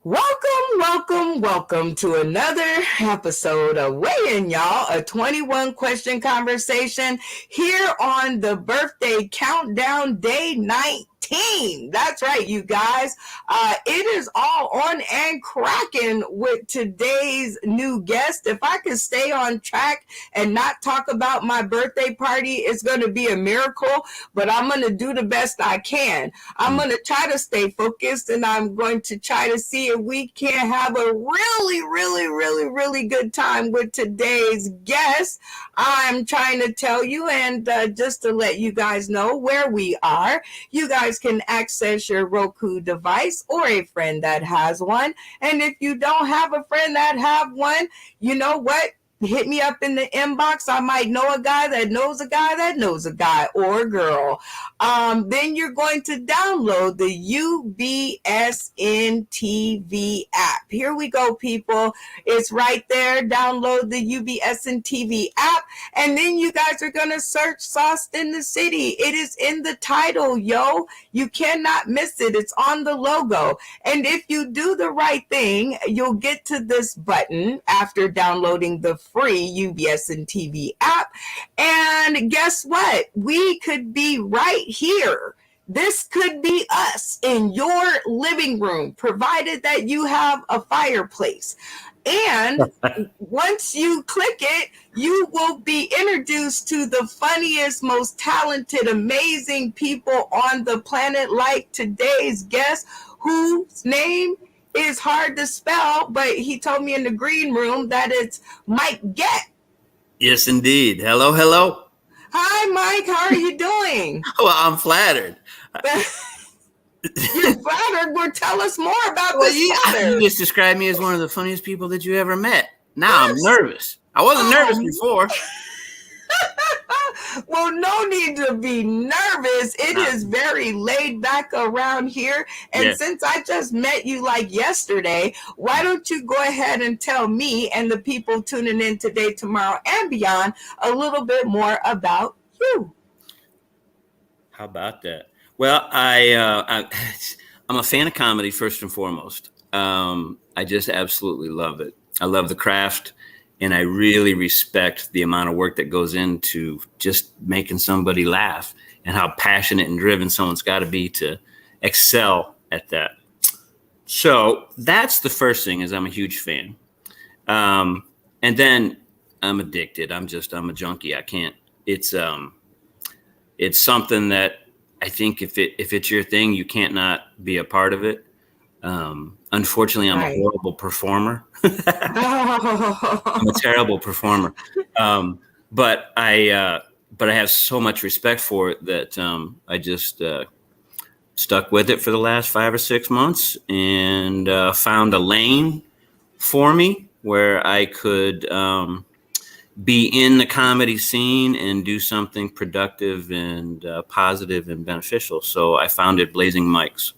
Welcome to another episode of Weigh In, y'all, a 21 question conversation here on the birthday countdown day 19. That's right, you guys. It is all on and cracking with today's new guest. If I could stay on track and not talk about my birthday party, it's going to be a miracle, but I'm going to do the best I can. I'm going to try to stay focused, and I'm going to try to see if we can have a really good time with today's guest. I'm trying to tell you, and just to let you guys know where we are, you guys can access your Roku device or a friend that has one. And if you don't have a friend that have one, you know what? Hit me up in the inbox. I might know a guy that knows a guy that knows a guy or a girl. Then you're going to download the UBSN TV app. Here we go, people. It's right there. Download the UBSN TV app. And then you guys are going to search Sauced in the City. It is in the title, yo. You cannot miss it. It's on the logo. And if you do the right thing, you'll get to this button after downloading the free UBSN TV app. And guess what? We could be right here. This could be us in your living room, provided that you have a fireplace. And once you click it, you will be introduced to the funniest, most talented, amazing people on the planet, like today's guest, whose name is hard to spell, but he told me in the green room that it's Mike Get. Yes, indeed. Hello. Hi, Mike. How are you doing? Well, I'm flattered. You're flattered? Well, tell us more about this. You just described me as one of the funniest people that you ever met. Now I'm nervous. I wasn't nervous before. Well, no need to be nervous. It is very laid back around here. And since I just met you like yesterday, why don't you go ahead and tell me and the people tuning in today, tomorrow, and beyond a little bit more about you? How about that? Well, I'm a fan of comedy first and foremost. I just absolutely love it. I love the craft. And I really respect the amount of work that goes into just making somebody laugh and how passionate and driven someone's got to be to excel at that. So that's the first thing, is I'm a huge fan. And then I'm addicted. I'm a junkie. I can't. It's something that I think if it's your thing, you can't not be a part of it. Unfortunately, I'm a horrible performer. I'm a terrible performer. But I have so much respect for it that I just stuck with it for the last 5 or 6 months and found a lane for me where I could be in the comedy scene and do something productive and positive and beneficial. So I founded Blazing Mics.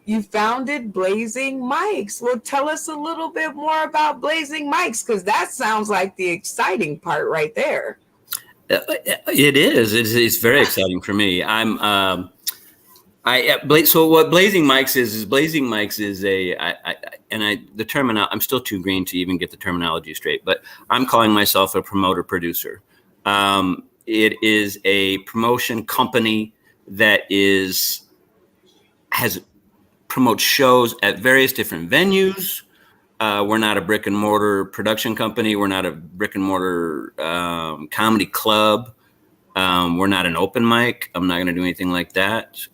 You founded Blazing Mics. Well, tell us a little bit more about Blazing Mics, because that sounds like the exciting part right there. It is. It's very exciting for me. So what Blazing Mics is I'm still too green to even get the terminology straight, but I'm calling myself a promoter producer. It is a promotion company that promotes shows at various different venues. We're not a brick and mortar production company. We're not a brick and mortar comedy club. We're not an open mic. I'm not going to do anything like that.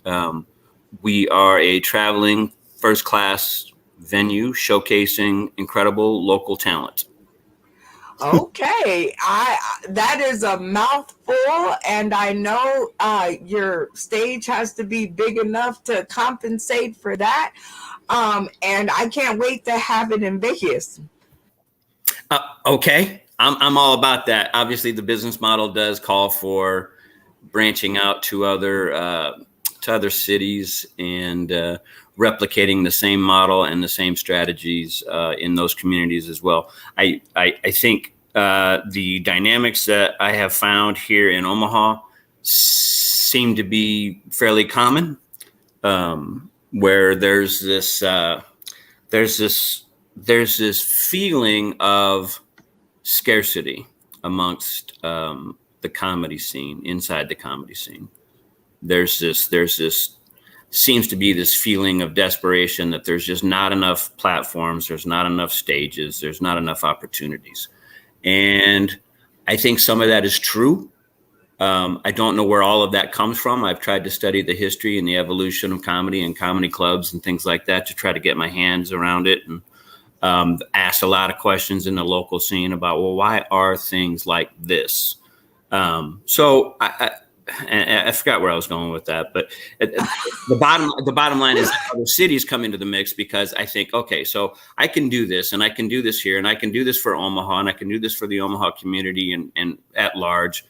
We are a traveling first class venue showcasing incredible local talent. Okay, that is a mouthful, and I know your stage has to be big enough to compensate for that. And I can't wait to have it in Vegas. Okay, I'm all about that. Obviously, the business model does call for branching out to other cities and replicating the same model and the same strategies in those communities as well. I think the dynamics that I have found here in Omaha seem to be fairly common, where there's this there's this feeling of scarcity amongst the comedy scene, inside the comedy scene. There's this seems to be this feeling of desperation that there's just not enough platforms, there's not enough stages, there's not enough opportunities. And I think some of that is true. I don't know where all of that comes from. I've tried to study the history and the evolution of comedy and comedy clubs and things like that to try to get my hands around it, and asked a lot of questions in the local scene about, well, why are things like this? So I forgot where I was going with that, but the bottom line is that other cities come into the mix because I think, okay, so I can do this, and I can do this here, and I can do this for Omaha, and I can do this for the Omaha community and at large,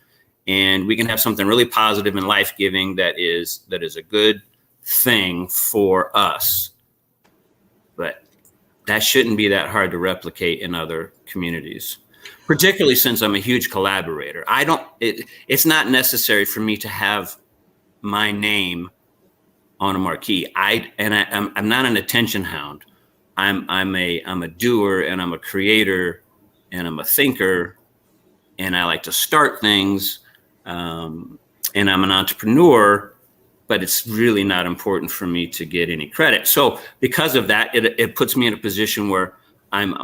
and we can have something really positive and life-giving that is a good thing for us. But that shouldn't be that hard to replicate in other communities, particularly since I'm a huge collaborator. It's not necessary for me to have my name on a marquee. I'm not an attention hound. I'm a doer, and I'm a creator, and I'm a thinker, and I like to start things, and I'm an entrepreneur, but it's really not important for me to get any credit. So because of that, it puts me in a position where I'm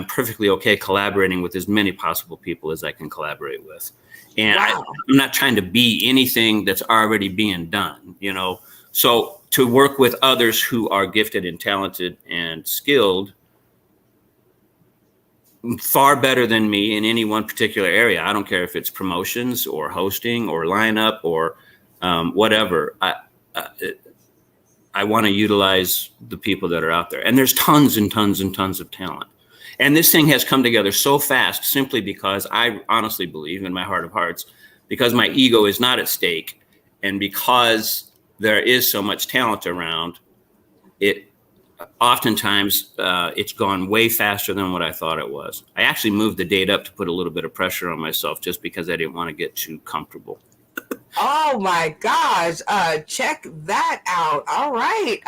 perfectly okay collaborating with as many possible people as I can collaborate with. And wow. I'm not trying to be anything that's already being done, you know? So to work with others who are gifted and talented and skilled, far better than me in any one particular area. I don't care if it's promotions or hosting or lineup or whatever. I want to utilize the people that are out there. And there's tons and tons and tons of talent. And this thing has come together so fast simply because I honestly believe in my heart of hearts, because my ego is not at stake, and because there is so much talent around, oftentimes it's gone way faster than what I thought it was. I actually moved the date up to put a little bit of pressure on myself just because I didn't want to get too comfortable. Oh my gosh. Check that out. All right.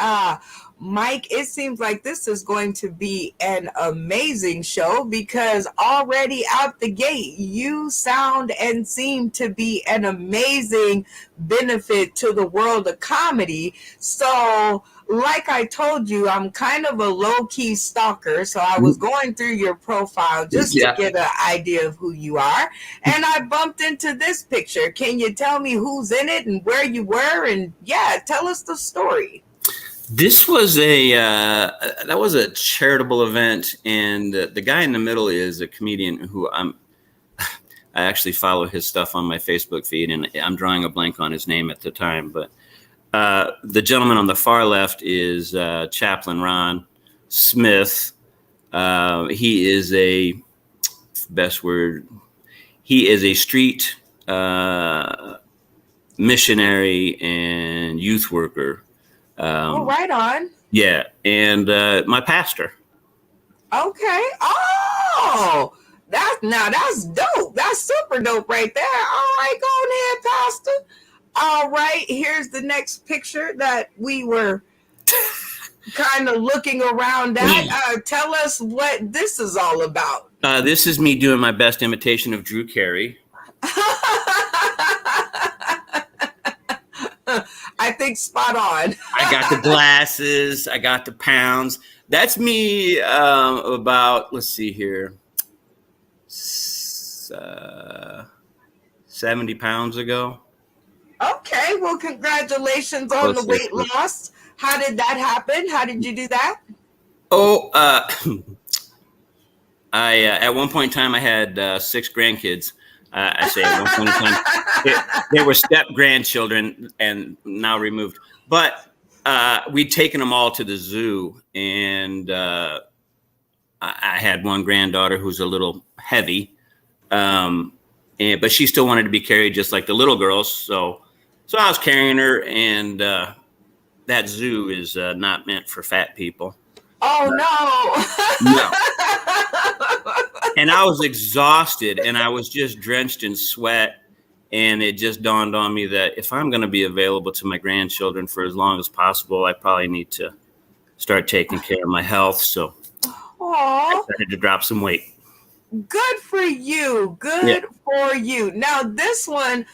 Mike, it seems like this is going to be an amazing show, because already out the gate, you sound and seem to be an amazing benefit to the world of comedy. So like I told you, I'm kind of a low-key stalker, so I was going through your profile just to get an idea of who you are, and I bumped into this picture. Can you tell me who's in it and where you were? And tell us the story. This was that was a charitable event, and the guy in the middle is a comedian who I actually follow his stuff on my Facebook feed, and I'm drawing a blank on his name at the time, but the gentleman on the far left is Chaplain Ron Smith. He is he is a street missionary and youth worker. Right on. Yeah, and my pastor. Okay. Oh, that's dope. That's super dope right there. All right, go ahead, Pastor. All right, here's the next picture that we were kind of looking around at. Tell us what this is all about. This is me doing my best imitation of Drew Carey. I think spot on. I got the glasses. I got the pounds. That's me about, let's see here, 70 pounds ago. Okay, well, congratulations on the weight loss. How did that happen? How did you do that? I at one point in time I had 6 grandkids. I say at one point in time they were step grandchildren and now removed. But we'd taken them all to the zoo, and I had one granddaughter who's a little heavy, but she still wanted to be carried just like the little girls. So I was carrying her, and that zoo is not meant for fat people. Oh, no. And I was exhausted, and I was just drenched in sweat. And it just dawned on me that if I'm going to be available to my grandchildren for as long as possible, I probably need to start taking care of my health. So I started to drop some weight. Good for you. Good for you. Now, this one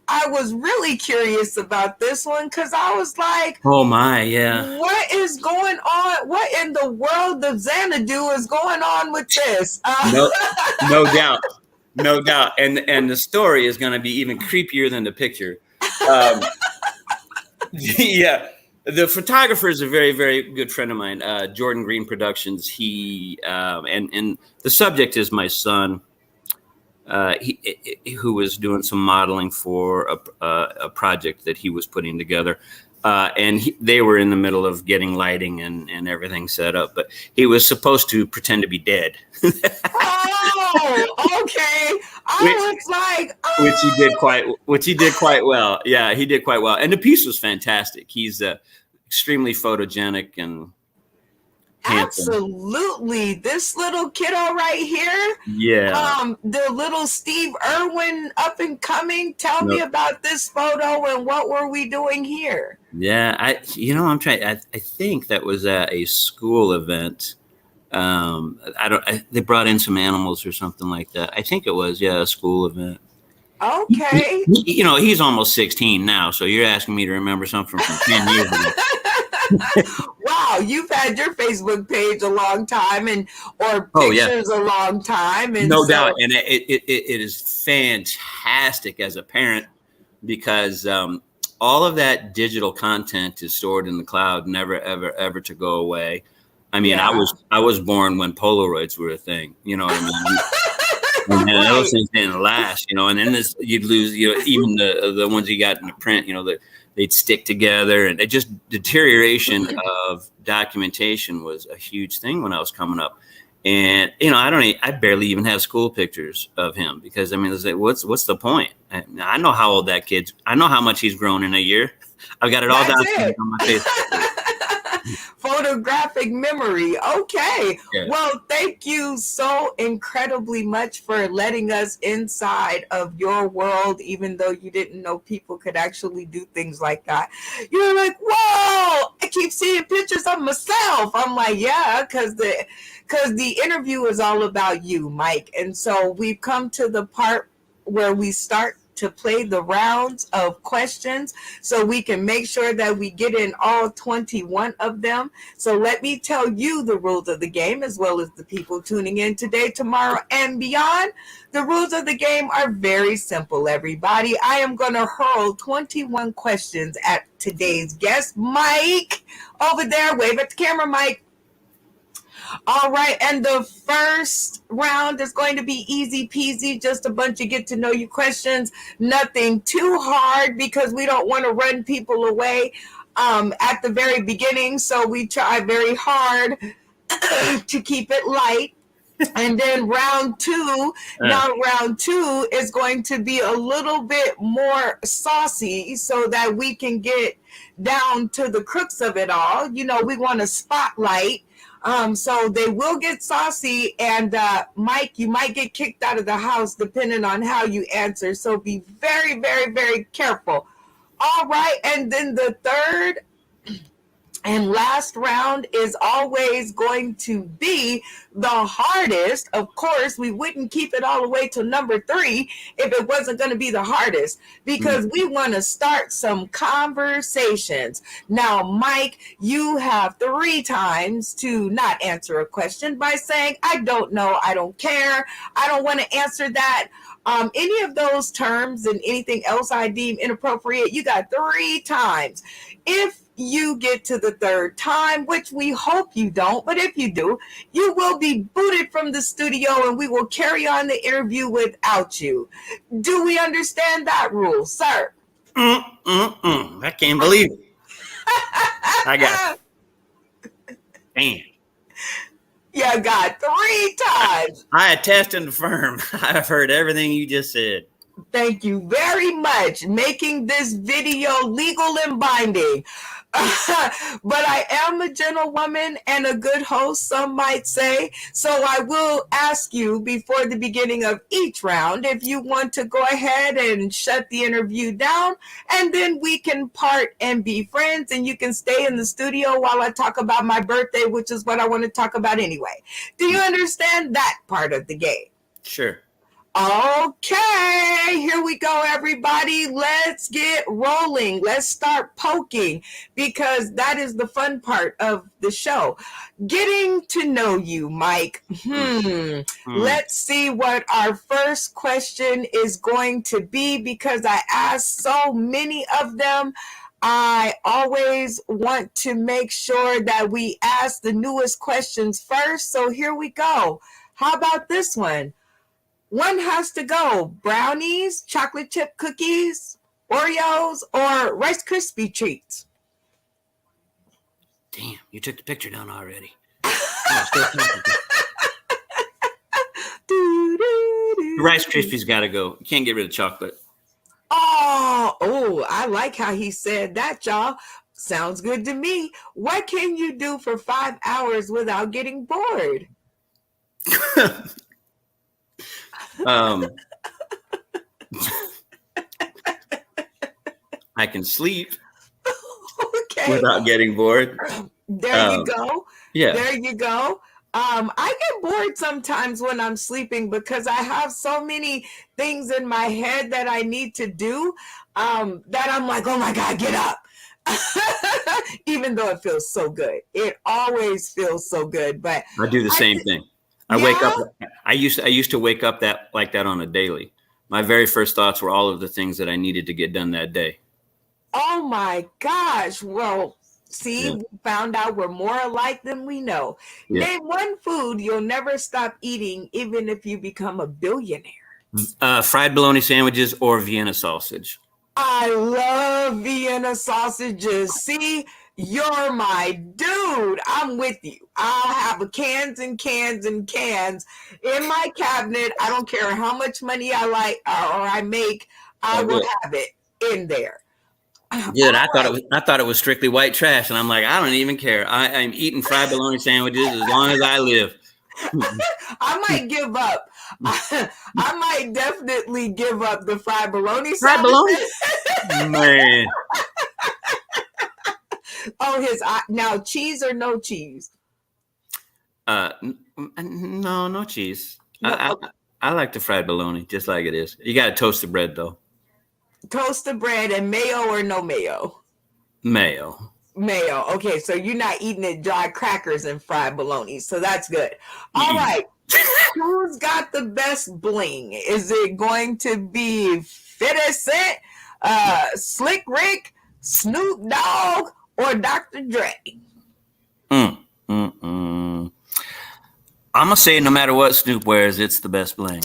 I was really curious about this one because I was like, oh my, yeah. What is going on? What in the world of Xanadu is going on with this? No doubt. No doubt. And the story is going to be even creepier than the picture. Yeah. The photographer is a very, very good friend of mine, Jordan Green Productions. He and the subject is my son, who was doing some modeling for a project that he was putting together. And they were in the middle of getting lighting and everything set up, but he was supposed to pretend to be dead. Oh, okay. I was like, oh. Which he did quite well. Yeah, he did quite well. And the piece was fantastic. He's extremely photogenic and handsome. Absolutely. This little kiddo right here. Yeah. The little Steve Irwin up and coming. Tell me about this photo and what were we doing here? Yeah, I'm trying. I think that was at a school event. They brought in some animals or something like that. I think it was, a school event. Okay. He's almost 16 now, so you're asking me to remember something from 10 years ago. Wow, you've had your Facebook page a long time or pictures a long time. And no doubt. And it is fantastic as a parent because all of that digital content is stored in the cloud, never, ever, ever to go away. I mean, I was born when Polaroids were a thing, you know what I mean? And those things didn't last, and then you'd lose, even the ones you got in the print, they'd stick together, and it just deterioration of documentation was a huge thing when I was coming up. And I barely even have school pictures of him because it's like, what's the point? I know how old that kid's. I know how much he's grown in a year. I've got it all documented on my Facebook. Photographic memory. Okay. Yeah. Well, thank you so incredibly much for letting us inside of your world, even though you didn't know people could actually do things like that. You're like, whoa, I keep seeing pictures of myself. I'm like, yeah, because the interview is all about you, Mike. And so we've come to the part where we start to play the rounds of questions so we can make sure that we get in all 21 of them. So let me tell you the rules of the game, as well as the people tuning in today, tomorrow, and beyond. The rules of the game are very simple, everybody. I am going to hurl 21 questions at today's guest, Mike. Over there, wave at the camera, Mike. All right, and the first round is going to be easy peasy, just a bunch of get to know you questions, nothing too hard because we don't want to run people away at the very beginning, so we try very hard to keep it light. And then round two is going to be a little bit more saucy so that we can get down to the crux of it all. We want to spotlight. So they will get saucy, and Mike, you might get kicked out of the house depending on how you answer. So be very, very, very careful. All right, and then the third and last round is always going to be the hardest. Of course, we wouldn't keep it all the way to number 3 if it wasn't going to be the hardest, because we want to start some conversations. Now, Mike, you have 3 times to not answer a question by saying, I don't know, I don't care, I don't want to answer that. Any of those terms and anything else I deem inappropriate, you got 3 times. If you get to the 3rd time, which we hope you don't, but if you do, you will be booted from the studio and we will carry on the interview without you. Do we understand that rule, sir? I can't believe it. I got it. Damn. You got 3 times. I attest and affirm. I've heard everything you just said. Thank you very much. Making this video legal and binding. But I am a gentlewoman and a good host, some might say. So I will ask you before the beginning of each round if you want to go ahead and shut the interview down, and then we can part and be friends, and you can stay in the studio while I talk about my birthday, which is what I want to talk about anyway. Do you understand that part of the game? Sure. Okay, here we go, everybody. Let's get rolling. Let's start poking, because that is the fun part of the show. Getting to know you, Mike. Let's see what our first question is going to be, because I asked so many of them. I always want to make sure that we ask the newest questions first. So here we go. How about this one? One has to go. Brownies, chocolate chip cookies, Oreos, or Rice Krispie treats? Damn, you took the picture down already. Rice Krispies got to go. You can't get rid of chocolate. Oh, I like how he said that, y'all. Sounds good to me. What can you do for 5 hours without getting bored? I can sleep without getting bored. There you go. Yeah. There you go. I get bored sometimes when I'm sleeping, because I have so many things in my head that I need to do, that I'm like, oh my God, get up. Even though it feels so good. It always feels so good. But I do the same thing. I wake up. I used to wake up like that on a daily. My very first thoughts were all of the things that I needed to get done that day. Oh my gosh. Well, see, we found out we're more alike than we know. Yeah. Name one food you'll never stop eating, even if you become a billionaire. Fried bologna sandwiches or Vienna sausage. I love Vienna sausages. See, you're my dude. I'm with you. I'll have cans and cans and cans in my cabinet. I don't care how much money I like or I make. I will have it in there. Dude, I thought it was strictly white trash, and I'm like, I don't even care. I'm eating fried bologna sandwiches as long as I live. I might give up. I might definitely give up the fried bologna sandwiches. Fried bologna? Man. Oh, now cheese or no cheese? No cheese. No. I like the fried bologna just like it is. You got to toast the bread though. Toast the bread, and mayo or no mayo? Mayo. Okay, so you're not eating it dry crackers and fried bologna, so that's good. All right. Who's got the best bling? Is it going to be 50 Cent, Slick Rick, Snoop Dogg, or Dr. Dre? I'm going to say no matter what Snoop wears, it's the best bling.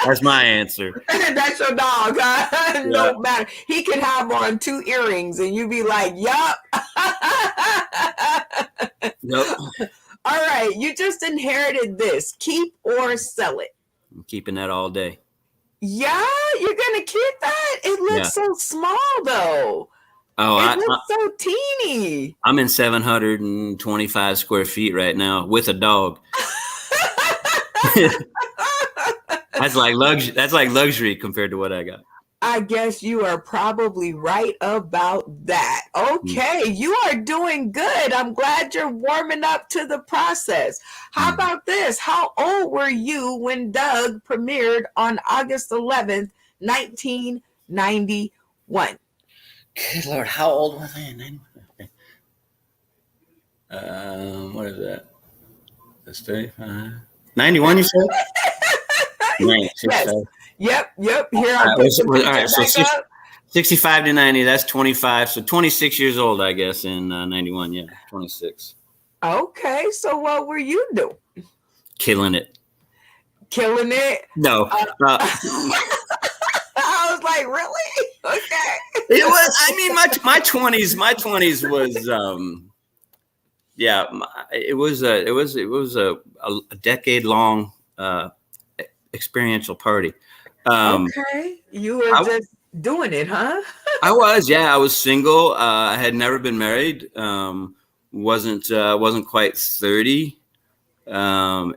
That's my answer. That's your dog, huh? No matter. He could have on 2 earrings and you be like, yup. Nope. All right. You just inherited this. Keep or sell it? I'm keeping that all day. Yeah? You're going to keep that? It looks so small, though. Oh, it looks so teeny. I'm in 725 square feet right now with a dog. That's like luxury compared to what I got. I guess you are probably right about that. Okay, you are doing good. I'm glad you're warming up to the process. How about this? How old were you when Doug premiered on August 11th, 1991? Good Lord, how old was I? What is that? That's 35. 91, you said? Yes. Yep. Here all right, so 65 to 90, that's 25. So 26 years old, I guess, in 91. Yeah, 26. Okay, so what were you doing? Killing it. No. I was like, really? Okay. It was. I mean, my 20s was. It was a decade long experiential party. Okay, you were doing it, huh? I was single. I had never been married. Wasn't quite 30. And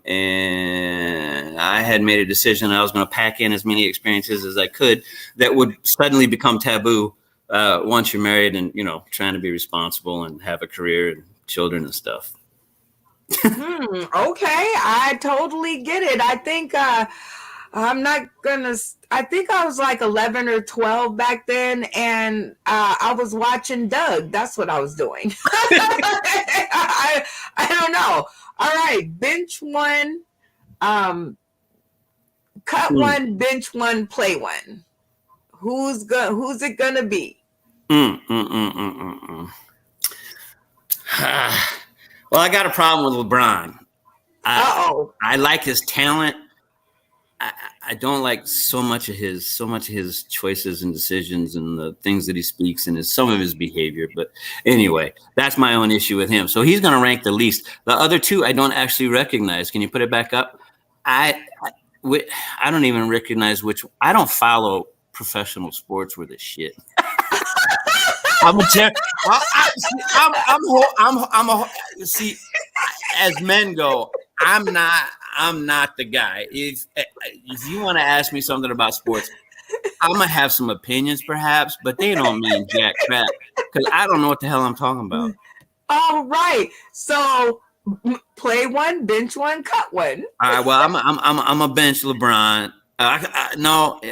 I had made a decision I was going to pack in as many experiences as I could that would suddenly become taboo once you're married and, trying to be responsible and have a career and children and stuff. Okay, I totally get it. I think I think I was like 11 or 12 back then, and I was watching Doug. That's what I was doing. I don't know. All right, bench one, cut one, bench one, play one. Who's it gonna be? Well, I got a problem with LeBron. I like his talent. I don't like so much of his choices and decisions and the things that he speaks and some of his behavior. But anyway, that's my own issue with him. So he's going to rank the least. The other two I don't actually recognize. Can you put it back up? I don't even recognize which. I don't follow professional sports worth of shit. See, as men go, I'm not the guy. If you want to ask me something about sports, I'm gonna have some opinions perhaps, but they don't mean jack crap because I don't know what the hell I'm talking about. All right, so play one, bench one, cut one. All right, well, I'm a bench LeBron. I don't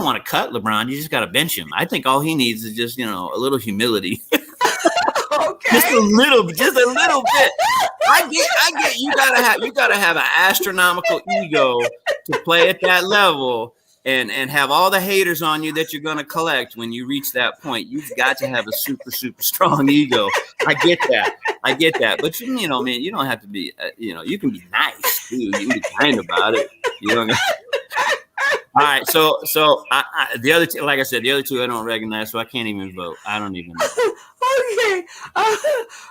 want to cut LeBron. You just got to bench him. I think all he needs is just a little humility. Okay. Just a little bit. I get. You gotta have an astronomical ego to play at that level and have all the haters on you that you're gonna collect when you reach that point. You've got to have a super strong ego. I get that. But you don't have to be. You can be nice too. You can be kind about it. All right, so the other two, like I said, the other two I don't recognize, so I can't even vote. I don't even know. Okay. All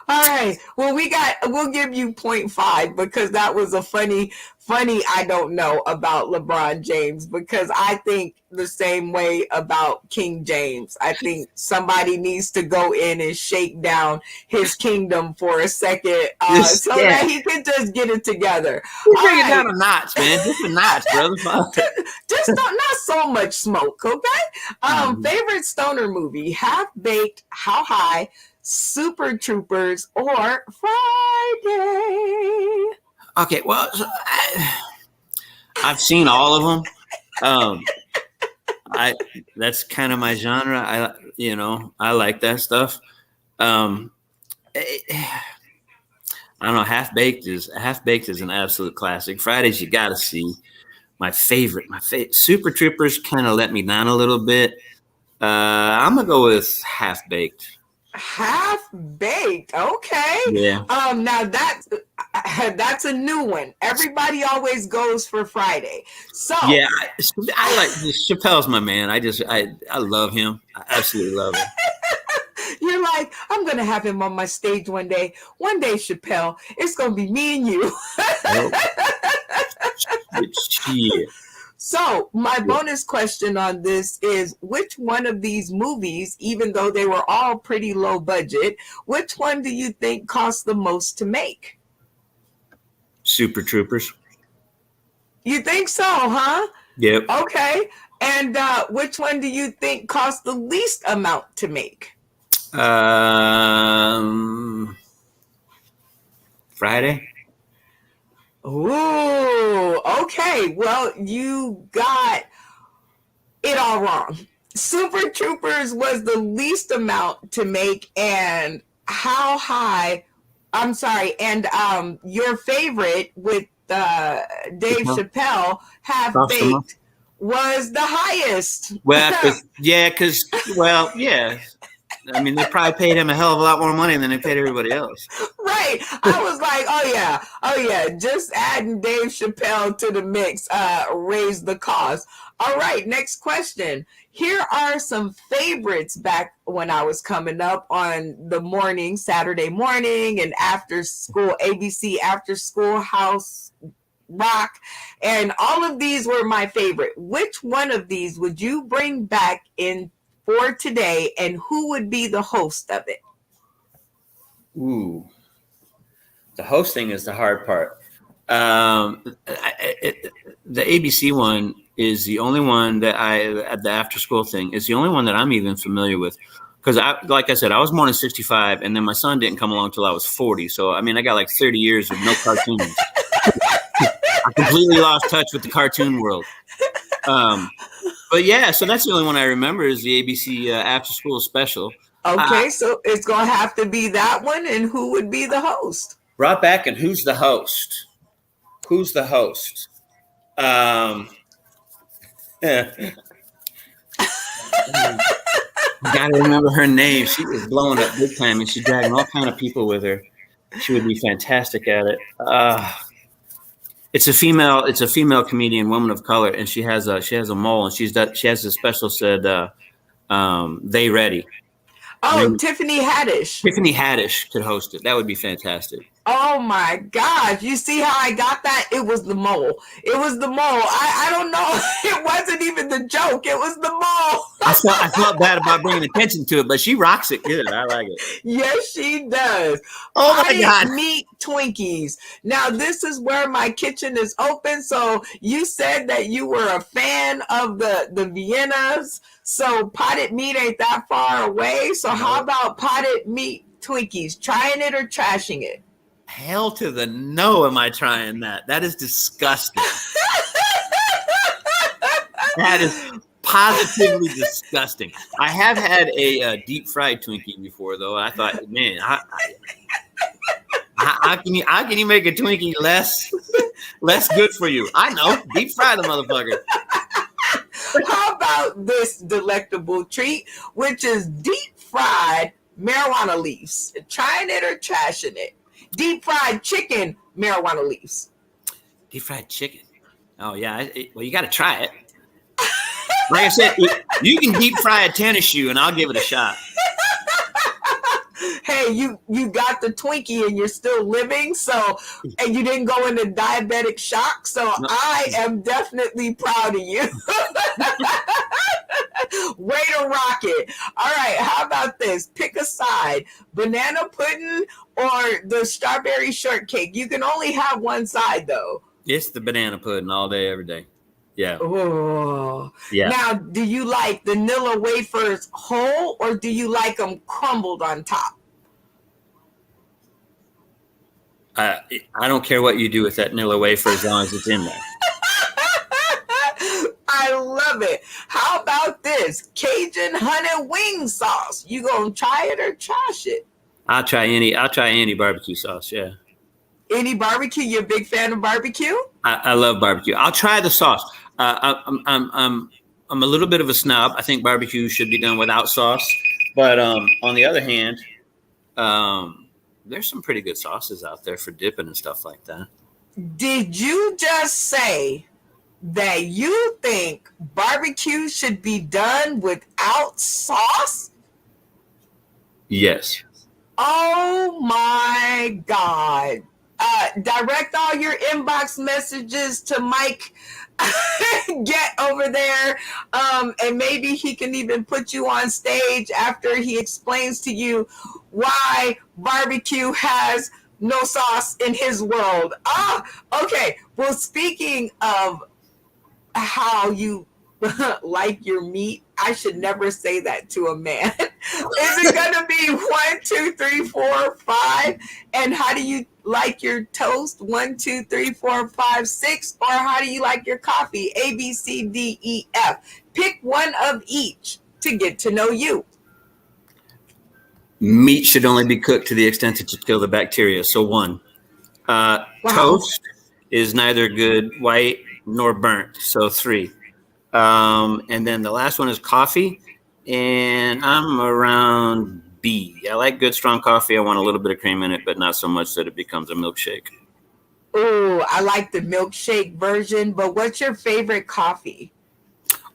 right. Well, we'll give you 0.5 because that was a funny I don't know about LeBron James, because I think the same way about King James. I think somebody needs to go in and shake down his kingdom for a second that he can just get it together. Bring it down a notch, man. Just a notch, brother. Just not so much smoke, okay? Favorite stoner movie: Half Baked, How High, Super Troopers, or Friday? Okay, well, I've seen all of them. That's kind of my genre. I like that stuff. I don't know. Half Baked is an absolute classic. Fridays you got to see. My favorite. Super Troopers kind of let me down a little bit. I'm gonna go with Half Baked. Half Baked, okay. Yeah. Now that's a new one. Everybody always goes for Friday. So yeah, I like Chappelle's my man. I love him. I absolutely love him. You're like, I'm gonna have him on my stage one day. One day, Chappelle, it's gonna be me and you. Yeah. So my bonus question on this is, which one of these movies, even though they were all pretty low budget, which one do you think cost the most to make? Super Troopers. You think so, huh? Yep. Okay. And which one do you think cost the least amount to make? Friday. Ooh, okay. Well, you got it all wrong. Super Troopers was the least amount to make, and How High? I'm sorry, and your favorite with Dave Chappelle, Half Baked, was the highest. Well, yeah. I mean, they probably paid him a hell of a lot more money than they paid everybody else. Right. I was like, oh yeah. Just adding Dave Chappelle to the mix raised the cost. All right, next question. Here are some favorites back when I was coming up on the morning, Saturday morning, and after school, ABC After School House rock. And all of these were my favorite. Which one of these would you bring back in for today, and who would be the host of it? Ooh, the hosting is the hard part. The ABC one is the only one that the after school thing is the only one that I'm even familiar with. Because like I said, I was born in 65, and then my son didn't come along until I was 40. So, I mean, I got like 30 years of no cartoons. I completely lost touch with the cartoon world. But yeah, so that's the only one I remember is the ABC after school special. Okay, so it's going to have to be that one. And who would be the host? Brought back, and who's the host? Who's the host? Gotta remember her name. She was blowing up big time, and she's dragging all kind of people with her. She would be fantastic at it. It's a female comedian, woman of color, and she has a mole, and she has a special said "They Ready." Oh, Tiffany Haddish. Tiffany Haddish could host it. That would be fantastic. Oh my gosh. You see how I got that? It was the mole. It was the mole. I don't know. It wasn't even the joke. It was the mole. I felt bad about bringing attention to it, but she rocks it good. I like it. Yes, she does. Oh my God. Meat Twinkies. Now, this is where my kitchen is open. So you said that you were a fan of the Viennas. So potted meat ain't that far away. So how about potted meat Twinkies? Trying it or trashing it? Hell to the no am I trying that. That is disgusting. That is positively disgusting. I have had a deep fried Twinkie before, though. I thought, man, how can you make a Twinkie less good for you? I know. Deep fry the motherfucker. How about this delectable treat, which is deep fried marijuana leaves? Trying it or trashing it? Deep fried chicken marijuana leaves. Deep fried chicken. Oh yeah. Well, you got to try it. Like I said, you can deep fry a tennis shoe, and I'll give it a shot. Hey, you got the Twinkie and you're still living, and you didn't go into diabetic shock, so no. I am definitely proud of you. Way to rock it. All right, how about this? Pick a side, banana pudding or the strawberry shortcake. You can only have one side, though. It's the banana pudding all day, every day. Yeah. Oh. Yeah. Now, do you like the vanilla wafers whole, or do you like them crumbled on top? I don't care what you do with that vanilla wafer as long as it's in there. I love it. How about this? Cajun honey wing sauce. You gonna try it or trash it? I'll try any barbecue sauce. Yeah. Any barbecue? You're a big fan of barbecue? I love barbecue. I'll try the sauce. I'm a little bit of a snob. I think barbecue should be done without sauce. But on the other hand, there's some pretty good sauces out there for dipping and stuff like that. Did you just say that you think barbecue should be done without sauce? Yes. Oh my God. Direct all your inbox messages to Mike. Get over there, and maybe he can even put you on stage after he explains to you why barbecue has no sauce in his world. Okay. Well, speaking of how you like your meat, I should never say that to a man. Is it going to be 1, 2, 3, 4, 5? And how do you like your toast? 1, 2, 3, 4, 5, 6? Or how do you like your coffee? A, B, C, D, E, F. Pick one of each to get to know you. Meat should only be cooked to the extent that you kill the bacteria. So 1. Wow. Toast is neither good white nor burnt. So 3. And then the last one is coffee, and I'm around B. I like good strong coffee. I want a little bit of cream in it, but not so much that it becomes a milkshake. Oh, I like the milkshake version, but what's your favorite coffee?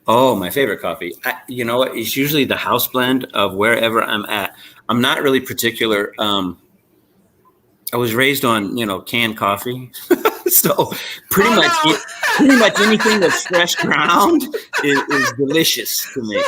Oh, my favorite coffee. You know what? It's usually the house blend of wherever I'm at. I'm not really particular. I was raised on, canned coffee. So pretty much anything that's fresh ground is delicious to me. He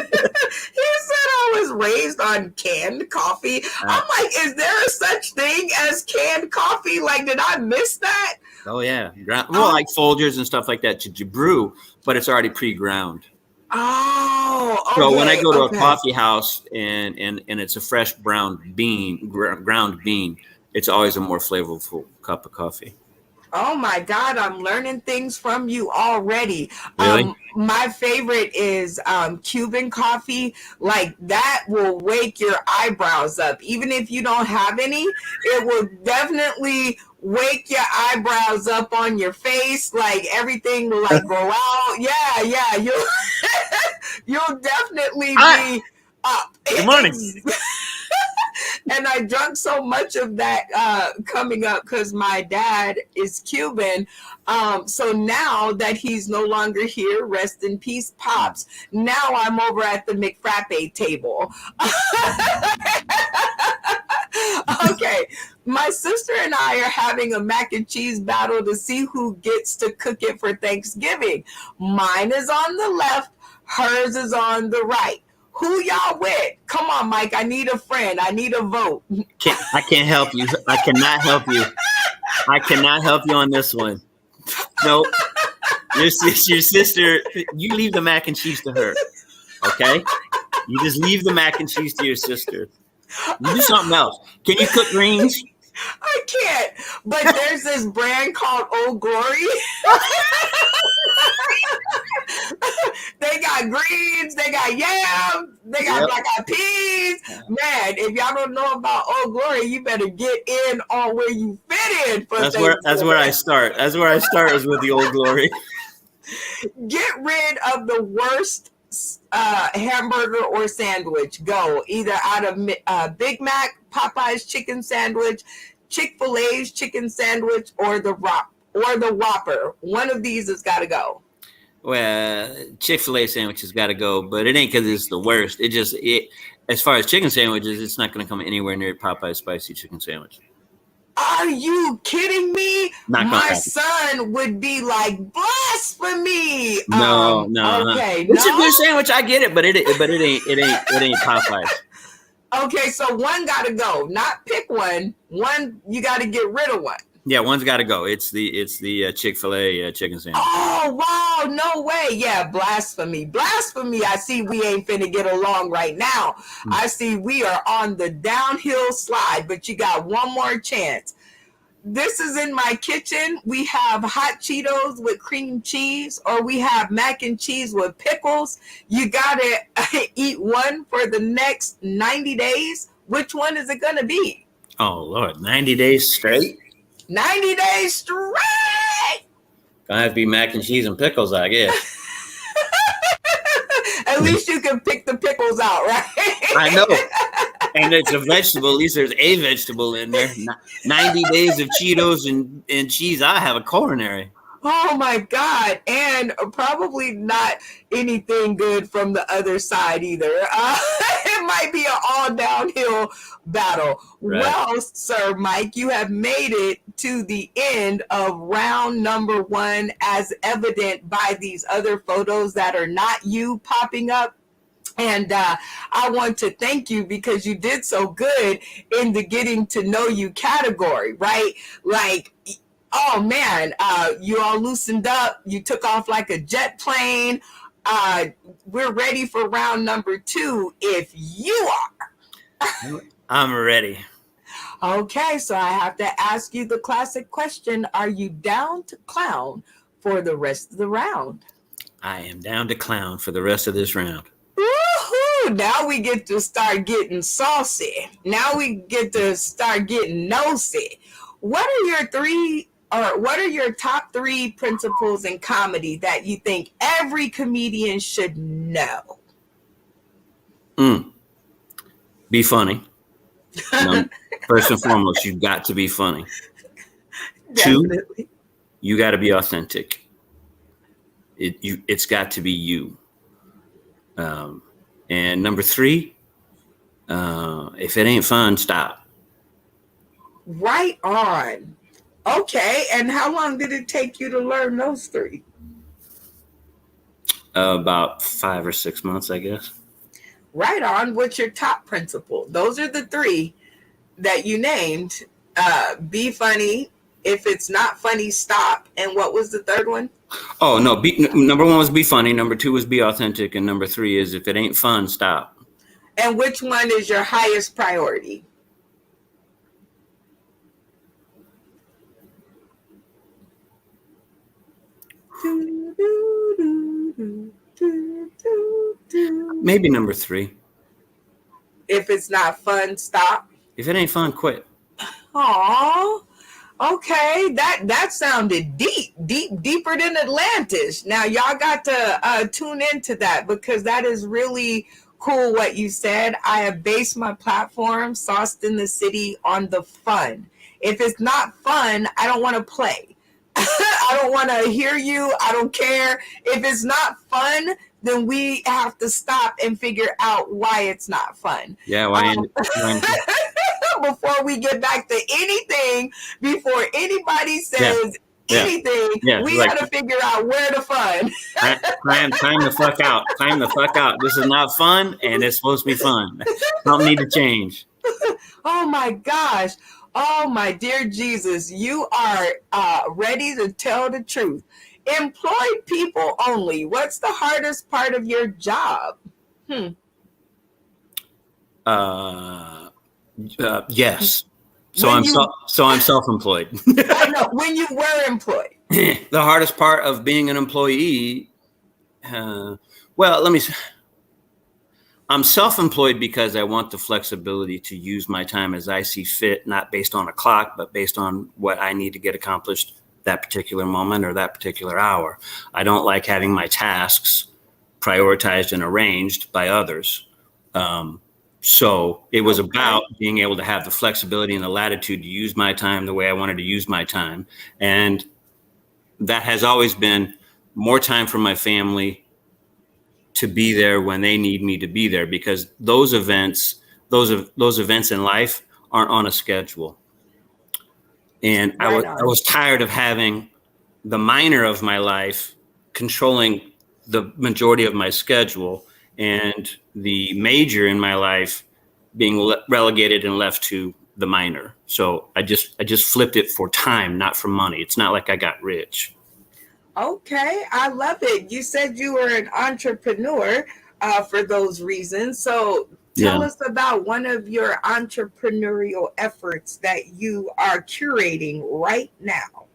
said I was raised on canned coffee. I'm like, is there a such thing as canned coffee? Like, did I miss that? Oh yeah, well, like Folgers and stuff like that that you brew, but it's already pre-ground. Oh, okay. So when I go to a coffee house and it's a fresh ground bean, it's always a more flavorful cup of coffee. Oh my God, I'm learning things from you already. Really? My favorite is Cuban coffee. Like that will wake your eyebrows up. Even if you don't have any, it will definitely wake your eyebrows up on your face. Like everything will like go out. Yeah. You'll definitely be up. Good morning. And I drank so much of that coming up because my dad is Cuban. So now that he's no longer here, rest in peace, Pops. Now I'm over at the McFrappe table. Okay, my sister and I are having a mac and cheese battle to see who gets to cook it for Thanksgiving. Mine is on the left, hers is on the right. Who y'all with? Come on, Mike. I need a friend. I need a vote. I can't help you. I cannot help you. I cannot help you on this one. No, your sister. You leave the mac and cheese to her. Okay, you just leave the mac and cheese to your sister. You do something else. Can you cook greens? I can't. But there's this brand called Old Glory. They got greens, they got yams, they got black eyed peas. Man, if y'all don't know about Old Glory, you better get in on where you fit in. That's where I start. That's where I start is with the Old Glory. Get rid of the worst hamburger or sandwich. Go either out of Big Mac, Popeye's chicken sandwich, Chick-fil-A's chicken sandwich, or the Whopper. One of these has got to go. Well, Chick-fil-A sandwich has got to go, but it ain't because it's the worst. As far as chicken sandwiches, it's not going to come anywhere near Popeye's spicy chicken sandwich. Are you kidding me? My son would be like, blasphemy. No. Okay, it's a good sandwich. I get it, but it ain't Popeye's. Okay, so one got to go. Not pick one. One, you got to get rid of one. Yeah, one's got to go. It's the Chick-fil-A chicken sandwich. Oh, wow. No way. Yeah, blasphemy. I see we ain't finna get along right now. I see we are on the downhill slide, but you got one more chance. This is in my kitchen. We have hot Cheetos with cream cheese, or we have mac and cheese with pickles. You got to eat one for the next 90 days. Which one is it going to be? Oh, Lord. 90 days straight? 90 days straight. Gonna have to be mac and cheese and pickles, I guess. At least you can pick the pickles out, right? I know. And it's a vegetable. At least there's a vegetable in there. 90 days of Cheetos and cheese. I have a coronary. Oh my God. And probably not anything good from the other side either. It might be an all downhill battle. Right. Well, Sir Mike, you have made it to the end of round number 1, as evident by these other photos that are not you popping up. And I want to thank you because you did so good in the getting to know you category, right? Like, oh man, you all loosened up. You took off like a jet plane. We're ready for round number 2 if you are. I'm ready. Okay, so I have to ask you the classic question. Are you down to clown for the rest of the round? I am down to clown for the rest of this round. Woohoo! Now we get to start getting saucy. Now we get to start getting nosy. What are your top 3 principles in comedy that you think every comedian should know? Be funny. First and foremost, you've got to be funny. Definitely. 2, you got to be authentic. It's got to be you. And number 3, if it ain't fun, stop. Right on. Okay, and how long did it take you to learn those 3? About 5 or 6 months, I guess. Right on. What's your top principle? Those are the 3 that you named. Be funny. If it's not funny, stop. And what was the third one? Oh, no. Number 1 was be funny. Number 2 was be authentic. And number 3 is if it ain't fun, stop. And which one is your highest priority? Maybe number 3. If it's not fun, stop. If it ain't fun, quit. Aww. Okay, that sounded deeper than Atlantis. Now y'all got to tune into that, because that is really cool what you said. I have based my platform, Sauced in the City, on the fun. If it's not fun, I don't want to play. I don't want to hear you. I don't care. If it's not fun, then we have to stop and figure out why it's not fun. Yeah, why? Before we get back to anything, before anybody says anything, we got to figure out where the fun. Time the fuck out. Time the fuck out. This is not fun, and it's supposed to be fun. Don't need to change. Oh my gosh. Oh my dear Jesus, you are ready to tell the truth. Employed people only. What's the hardest part of your job? Yes. So I'm self-employed. I know, when you were employed. The hardest part of being an employee, I'm self-employed because I want the flexibility to use my time as I see fit, not based on a clock, but based on what I need to get accomplished that particular moment or that particular hour. I don't like having my tasks prioritized and arranged by others. So it was about being able to have the flexibility and the latitude to use my time the way I wanted to use my time. And that has always been more time for my family, to be there when they need me to be there, because those events in life aren't on a schedule. And I was tired of having the minor of my life controlling the majority of my schedule, and the major in my life being relegated and left to the minor. So I just flipped it for time, not for money. It's not like I got rich. Okay, I love it. You said you were an entrepreneur for those reasons. So tell us about one of your entrepreneurial efforts that you are curating right now.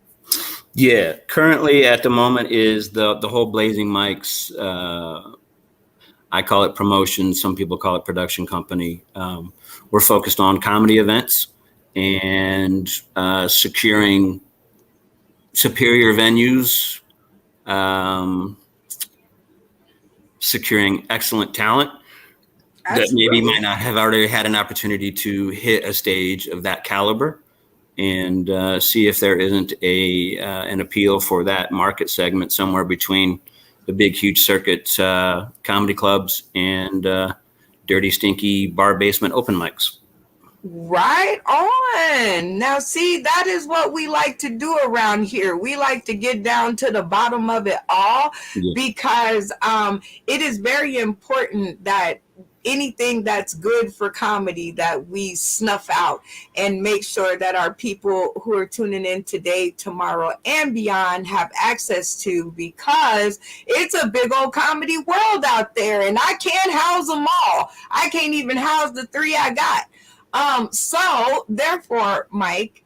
Yeah, currently at the moment is the whole Blazing Mics. I call it promotion. Some people call it production company. We're focused on comedy events and securing superior venues, securing excellent talent that maybe might not have already had an opportunity to hit a stage of that caliber, and see if there isn't an appeal for that market segment somewhere between the big, huge circuit comedy clubs and dirty, stinky bar basement open mics. Right on. Now, see, that is what we like to do around here. We like to get down to the bottom of it all, because it is very important that anything that's good for comedy that we snuff out and make sure that our people who are tuning in today, tomorrow, and beyond have access to, because it's a big old comedy world out there, and I can't house them all. I can't even house the 3 I got. So therefore, Mike,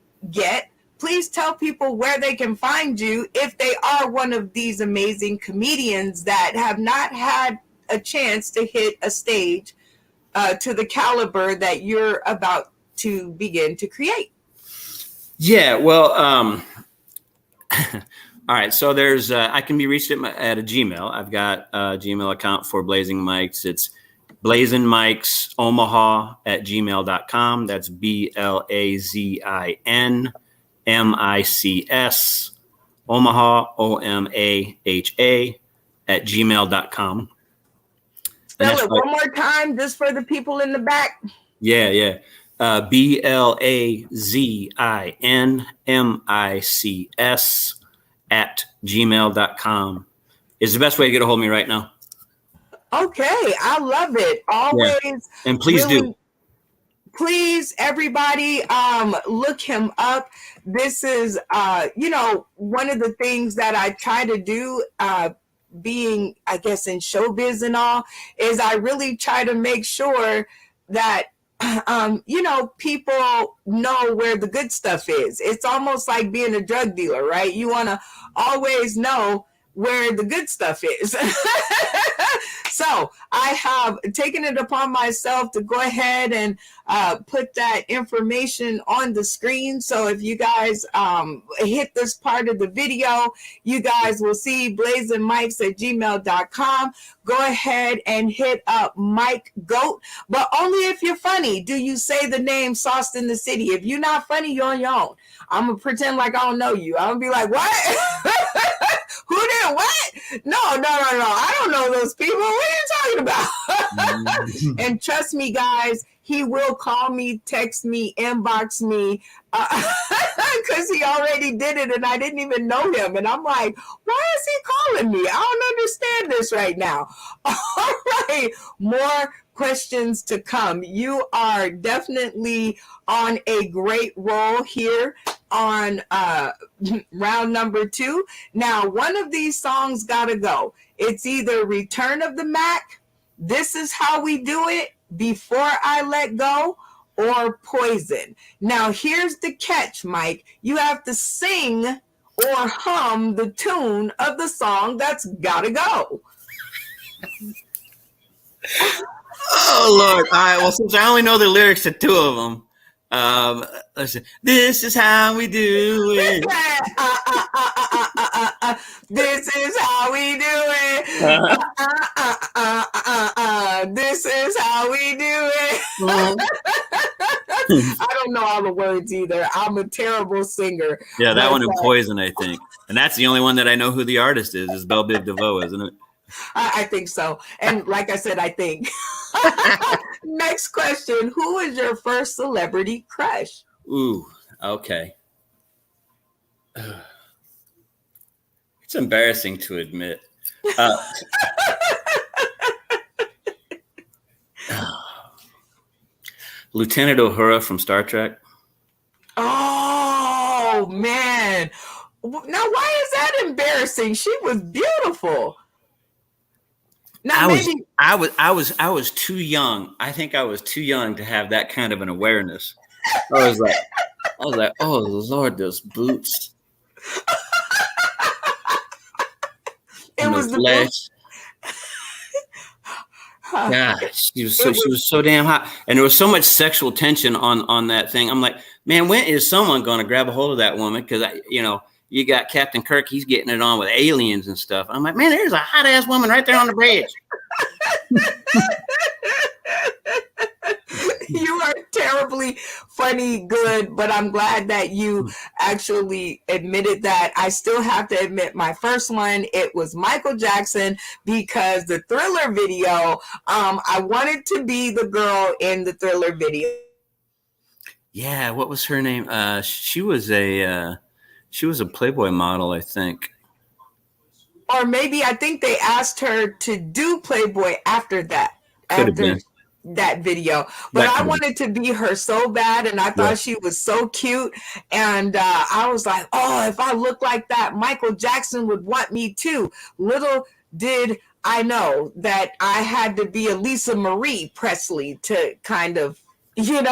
please tell people where they can find you if they are one of these amazing comedians that have not had a chance to hit a stage to the caliber that you're about to begin to create. Yeah, well, all right. So there's, I can be reached at a Gmail. I've got a Gmail account for Blazing Mics. It's Blazing Mics Omaha at gmail.com. That's BLAZIN MICS Omaha OMAHA at gmail.com. Spell it one more time just for the people in the back. Yeah. BLAZINMICS @gmail.com is the best way to get a hold of me right now. Okay, I love it. Always. Yeah. And please do. Please, everybody, look him up. This is, one of the things that I try to do, being, I guess, in showbiz and all, is I really try to make sure that, people know where the good stuff is. It's almost like being a drug dealer, right? You want to always know where the good stuff is. So I have taken it upon myself to go ahead and put that information on the screen. So if you guys hit this part of the video, you guys will see blazinmics@gmail.com. Go ahead and hit up Mike Goat, but only if you're funny. Do you say the name Sauced in the City? If you're not funny, you're on your own. I'm going to pretend like I don't know you. I'm going to be like, what? Who did what? No. I don't know those people. What are you talking about? And trust me, guys, he will call me, text me, inbox me, because he already did it and I didn't even know him. And I'm like, why is he calling me? I don't understand this right now. All right, more questions to come. You are definitely on a great roll here on round number 2. Now, one of these songs gotta go. It's either Return of the Mac, This Is How We Do It, Before I Let Go, or Poison. Now, here's the catch, Mike. You have to sing or hum the tune of the song that's gotta go. Oh, Lord. All right. Well, since I only know the lyrics to 2 of them, listen. This is how we do it. This is how we do it. This is how we do it. I don't know all the words either. I'm a terrible singer. Yeah, that one in Poison, I think. And that's the only one that I know who the artist is Belle Biv DeVoe, isn't it? I think so. And like I said, I think. Next question. Who is your first celebrity crush? Ooh, okay. It's embarrassing to admit. Lieutenant Uhura from Star Trek. Oh, man. Now, why is that embarrassing? She was beautiful. Now, I was too young. I think I was too young to have that kind of an awareness. I was like, oh Lord, those boots. It was the boots. Gosh, she was so damn hot, and there was so much sexual tension on that thing. I'm like, man, when is someone going to grab a hold of that woman? Because you got Captain Kirk, he's getting it on with aliens and stuff. I'm like, man, there's a hot ass woman right there on the bridge. You are terribly funny, good, but I'm glad that you actually admitted that. I still have to admit my first one, it was Michael Jackson, because the Thriller video, I wanted to be the girl in the Thriller video. Yeah, what was her name? She was a Playboy model, I think. Or maybe I think they asked her to do Playboy after that. Could have been. That video, but I wanted to be her so bad, and I thought she was so cute, and I was like, oh, if I look like that, Michael Jackson would want me too. Little did I know that I had to be a Lisa Marie Presley to kind of, Little did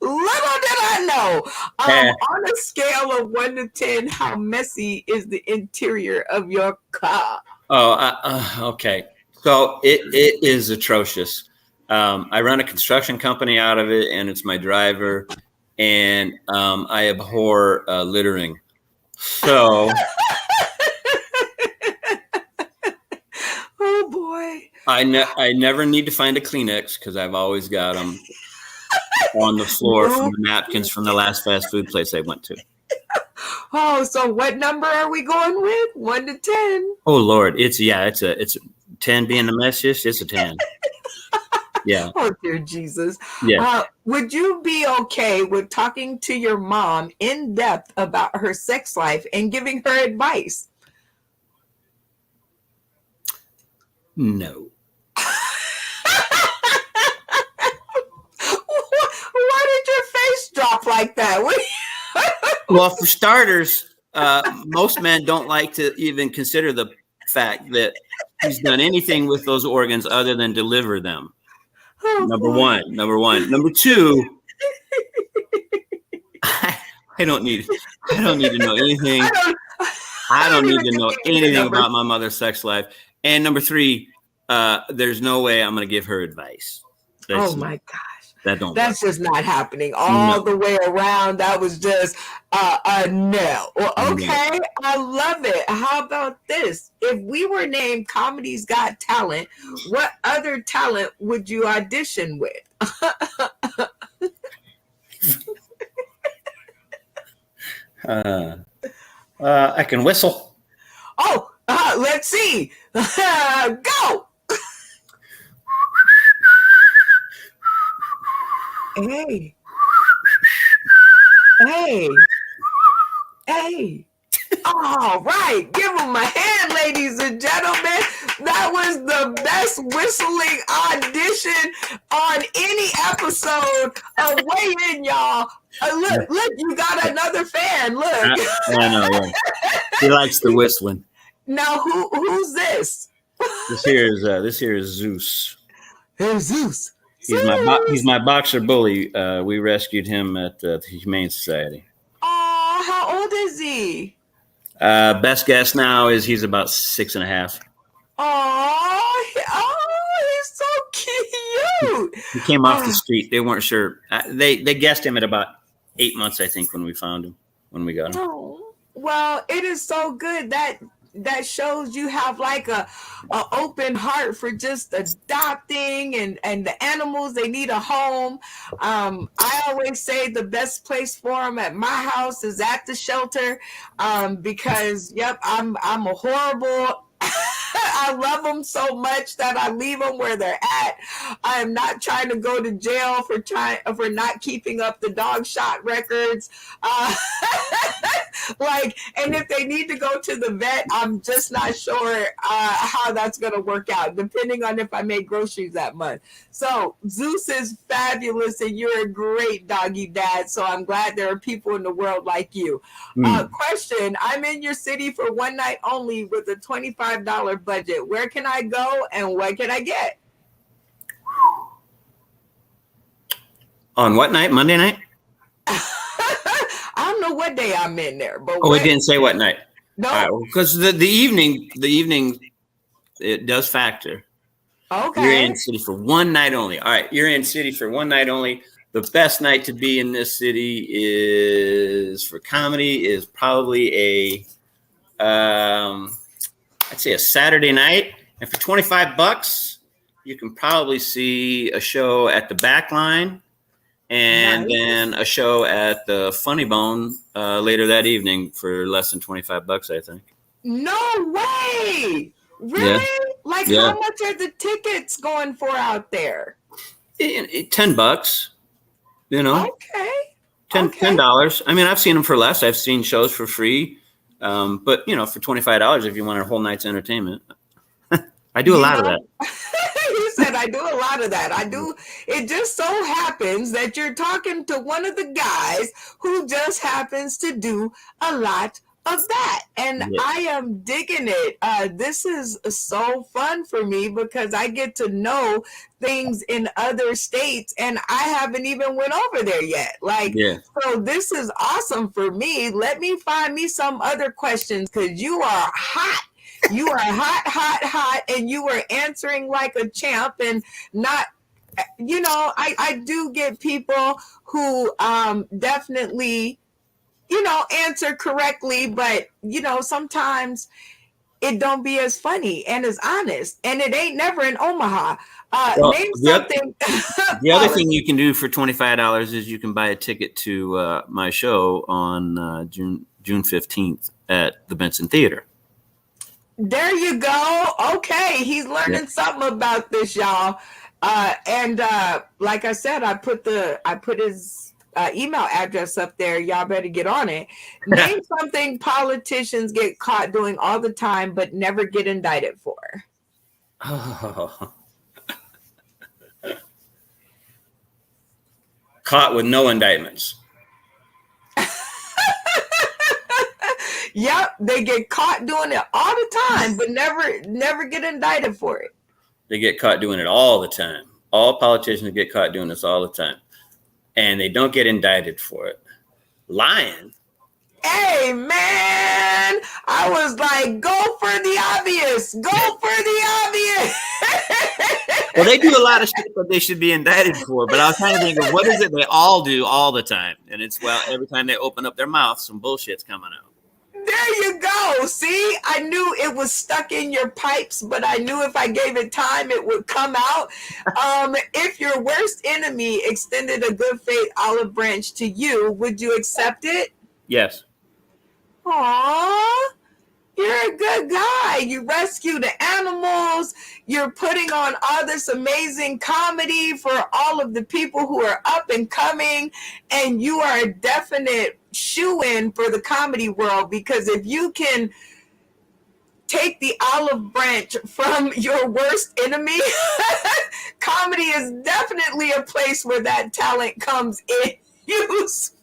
I know. On a scale of 1 to 10, how messy is the interior of your car? Okay. So it is atrocious. I run a construction company out of it, and it's my driver, and I abhor littering. So, oh boy, I never need to find a Kleenex because I've always got them on the floor from the napkins from the last fast food place I went to. Oh, so what number are we going with? 1 to 10? Oh Lord, it's 10 being the messiest. It's a 10. Yeah. Oh, dear Jesus. Yeah. Would you be okay with talking to your mom in depth about her sex life and giving her advice? No. Why did your face drop like that? Well, for starters, most men don't like to even consider the fact that he's done anything with those organs other than deliver them. Oh, Number boy. one. Number two, I don't need to know anything. I don't need to know anything about my mother's sex life. And number three, there's no way I'm going to give her advice. Oh my gosh. That's just not happening all the way around. That was just a no. Well, okay. No. I love it. How about this? If we were named Comedy's Got Talent, what other talent would you audition with? I can whistle. Oh, let's see. Go. Hey. All right. Give them a hand, ladies and gentlemen. That was the best whistling audition on any episode of Weigh In, y'all. Look, you got another fan. Look. I know. Yeah. He likes the whistling. Now, who's this? This here is Zeus. Hey, Zeus. He's my boxer bully. We rescued him at the Humane Society. Oh, how old is he? Best guess now is he's about 6.5. Oh, he's so cute. He came off the street. They weren't sure. They guessed him at about 8 months, I think, when we found him, when we got him. Oh, well, it is so good that shows you have like a open heart for just adopting and the animals. They need a home. I always say the best place for them at my house is at the shelter, because I'm a horrible I love them so much that I leave them where they're at. I am not trying to go to jail for not keeping up the dog shot records. And if they need to go to the vet, I'm just not sure how that's going to work out, depending on if I make groceries that month. So Zeus is fabulous, and you're a great doggy dad. So I'm glad there are people in the world like you. Question: I'm in your city for one night only with a $25 budget. Where can I go and what can I get? On what night? Monday night? I don't know what day I'm in there, but we didn't say what night. No, because the evening, it does factor. Okay, you're in city for one night only. All right, you're in city for one night only. The best night to be in this city is for comedy is probably I'd say a Saturday night, and for $25, you can probably see a show at the Back Line. And then a show at the Funny Bone later that evening for less than $25, I think. No way! Really? Yeah. How much are the tickets going for out there? $10. You know. Okay. $10. I mean, I've seen them for less. I've seen shows for free, but for $25, if you want a whole night's entertainment, I do a lot of that. You said I do a lot of that. I do. It just so happens that you're talking to one of the guys who just happens to do a lot of that. And I am digging it. This is so fun for me because I get to know things in other states and I haven't even went over there yet. So this is awesome for me. Let me find me some other questions because you are hot. You are hot, and you are answering like a champ and not, I do get people who definitely, answer correctly, but, sometimes it don't be as funny and as honest, and it ain't never in Omaha. Name something. The other thing you can do for $25 is you can buy a ticket to my show on June 15th at the Benson Theater. There you go. Okay, he's learning something about this, y'all. And like I said, I put his email address up there. Y'all better get on it. Name something politicians get caught doing all the time but never get indicted for. Oh. Caught with no indictments. Yep, they get caught doing it all the time, but never get indicted for it. They get caught doing it all the time. All politicians get caught doing this all the time, and they don't get indicted for it. Lying. Hey, man, I was like, go for the obvious. Go for the obvious. Well, they do a lot of shit that they should be indicted for, but I was trying to think of what is it they all do all the time. And it's, well, every time they open up their mouth, some bullshit's coming out. There you go. See, I knew it was stuck in your pipes, but I knew if I gave it time, it would come out. If your worst enemy extended a good faith olive branch to you, would you accept it? Yes. Aww, you're a good guy. You rescue the animals. You're putting on all this amazing comedy for all of the people who are up and coming. And you are a definite shoe-in for the comedy world, because if you can take the olive branch from your worst enemy, comedy is definitely a place where that talent comes in useful.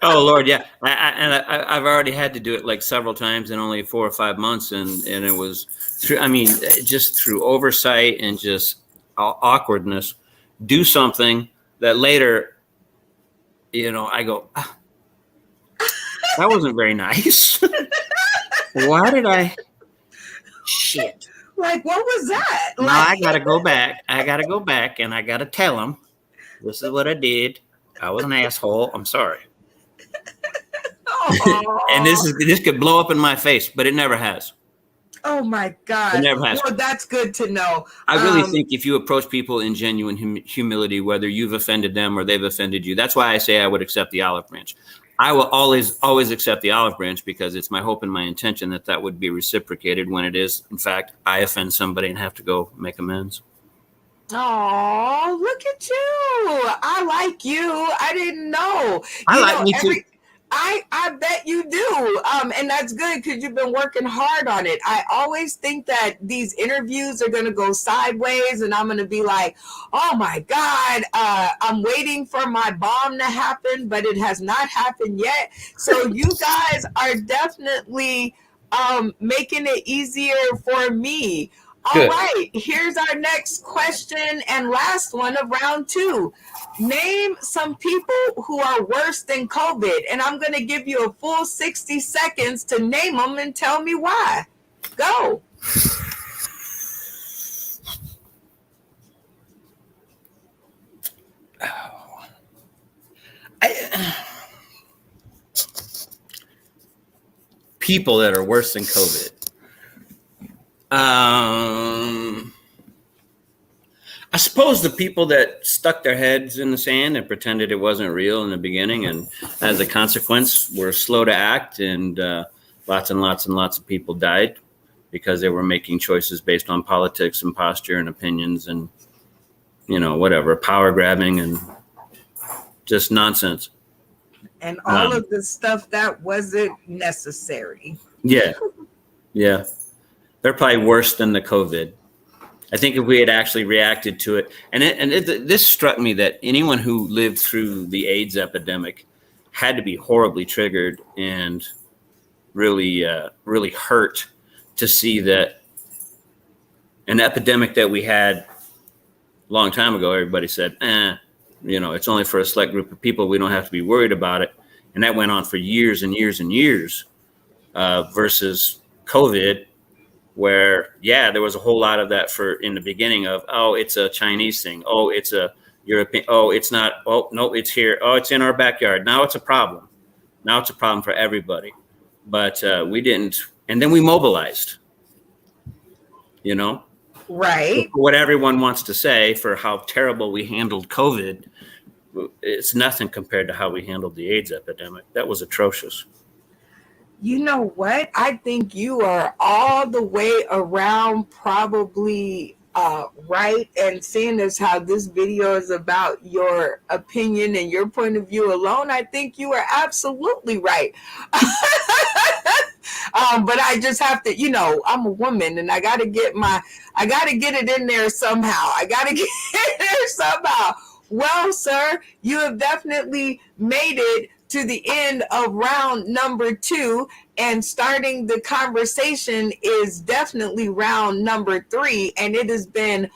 Oh Lord, yeah. I've already had to do it like several times in only 4 or 5 months, and it was through, I mean, just through oversight and just awkwardness, do something that later, you know, I go, that wasn't very nice. Why did I? Shit. Like, what was that? Now I gotta go back. I gotta go back, and I gotta tell them, this is what I did. I was an asshole. I'm sorry. And this could blow up in my face, but it never has. Oh my God. It never has. Well, that's good to know. I really think if you approach people in genuine humility, whether you've offended them or they've offended you, that's why I say I would accept the olive branch. I will always accept the olive branch, because it's my hope and my intention that would be reciprocated when it is, in fact, I offend somebody and have to go make amends. Oh, look at you. I like you. I didn't know. I like me too. I bet you do. And that's good, because you've been working hard on it. I always think that these interviews are going to go sideways, and I'm going to be like, oh my God, I'm waiting for my bomb to happen, but it has not happened yet. So you guys are definitely making it easier for me. All right, here's our next question and last one of round 2. Name some people who are worse than COVID. And I'm going to give you a full 60 seconds to name them and tell me why. Go. People that are worse than COVID. I suppose the people that stuck their heads in the sand and pretended it wasn't real in the beginning, and as a consequence were slow to act, and lots and lots and lots of people died because they were making choices based on politics and posture and opinions and, you know, whatever, power grabbing and just nonsense. And all of the stuff that wasn't necessary. Yeah. Yeah. They're probably worse than the COVID. I think if we had actually reacted to it, this struck me that anyone who lived through the AIDS epidemic had to be horribly triggered and really, really hurt to see that an epidemic that we had a long time ago, everybody said, you know, it's only for a select group of people. We don't have to be worried about it. And that went on for years and years and years, versus COVID, where, yeah, there was a whole lot of that in the beginning of, oh, it's a Chinese thing. Oh, it's a European. Oh, it's not. Oh, no, it's here. Oh, it's in our backyard. Now it's a problem. Now it's a problem for everybody. But we didn't. And then we mobilized, you know? Right. So what everyone wants to say for how terrible we handled COVID, it's nothing compared to how we handled the AIDS epidemic. That was atrocious. You know what? I think you are all the way around probably right. And seeing as how this video is about your opinion and your point of view alone, I think you are absolutely right. But I just have to, I'm a woman and I got to get it in there somehow. I got to get it in there somehow. Well, sir, you have definitely made it to the end of round number 2, and starting the conversation is definitely round number 3. And it has been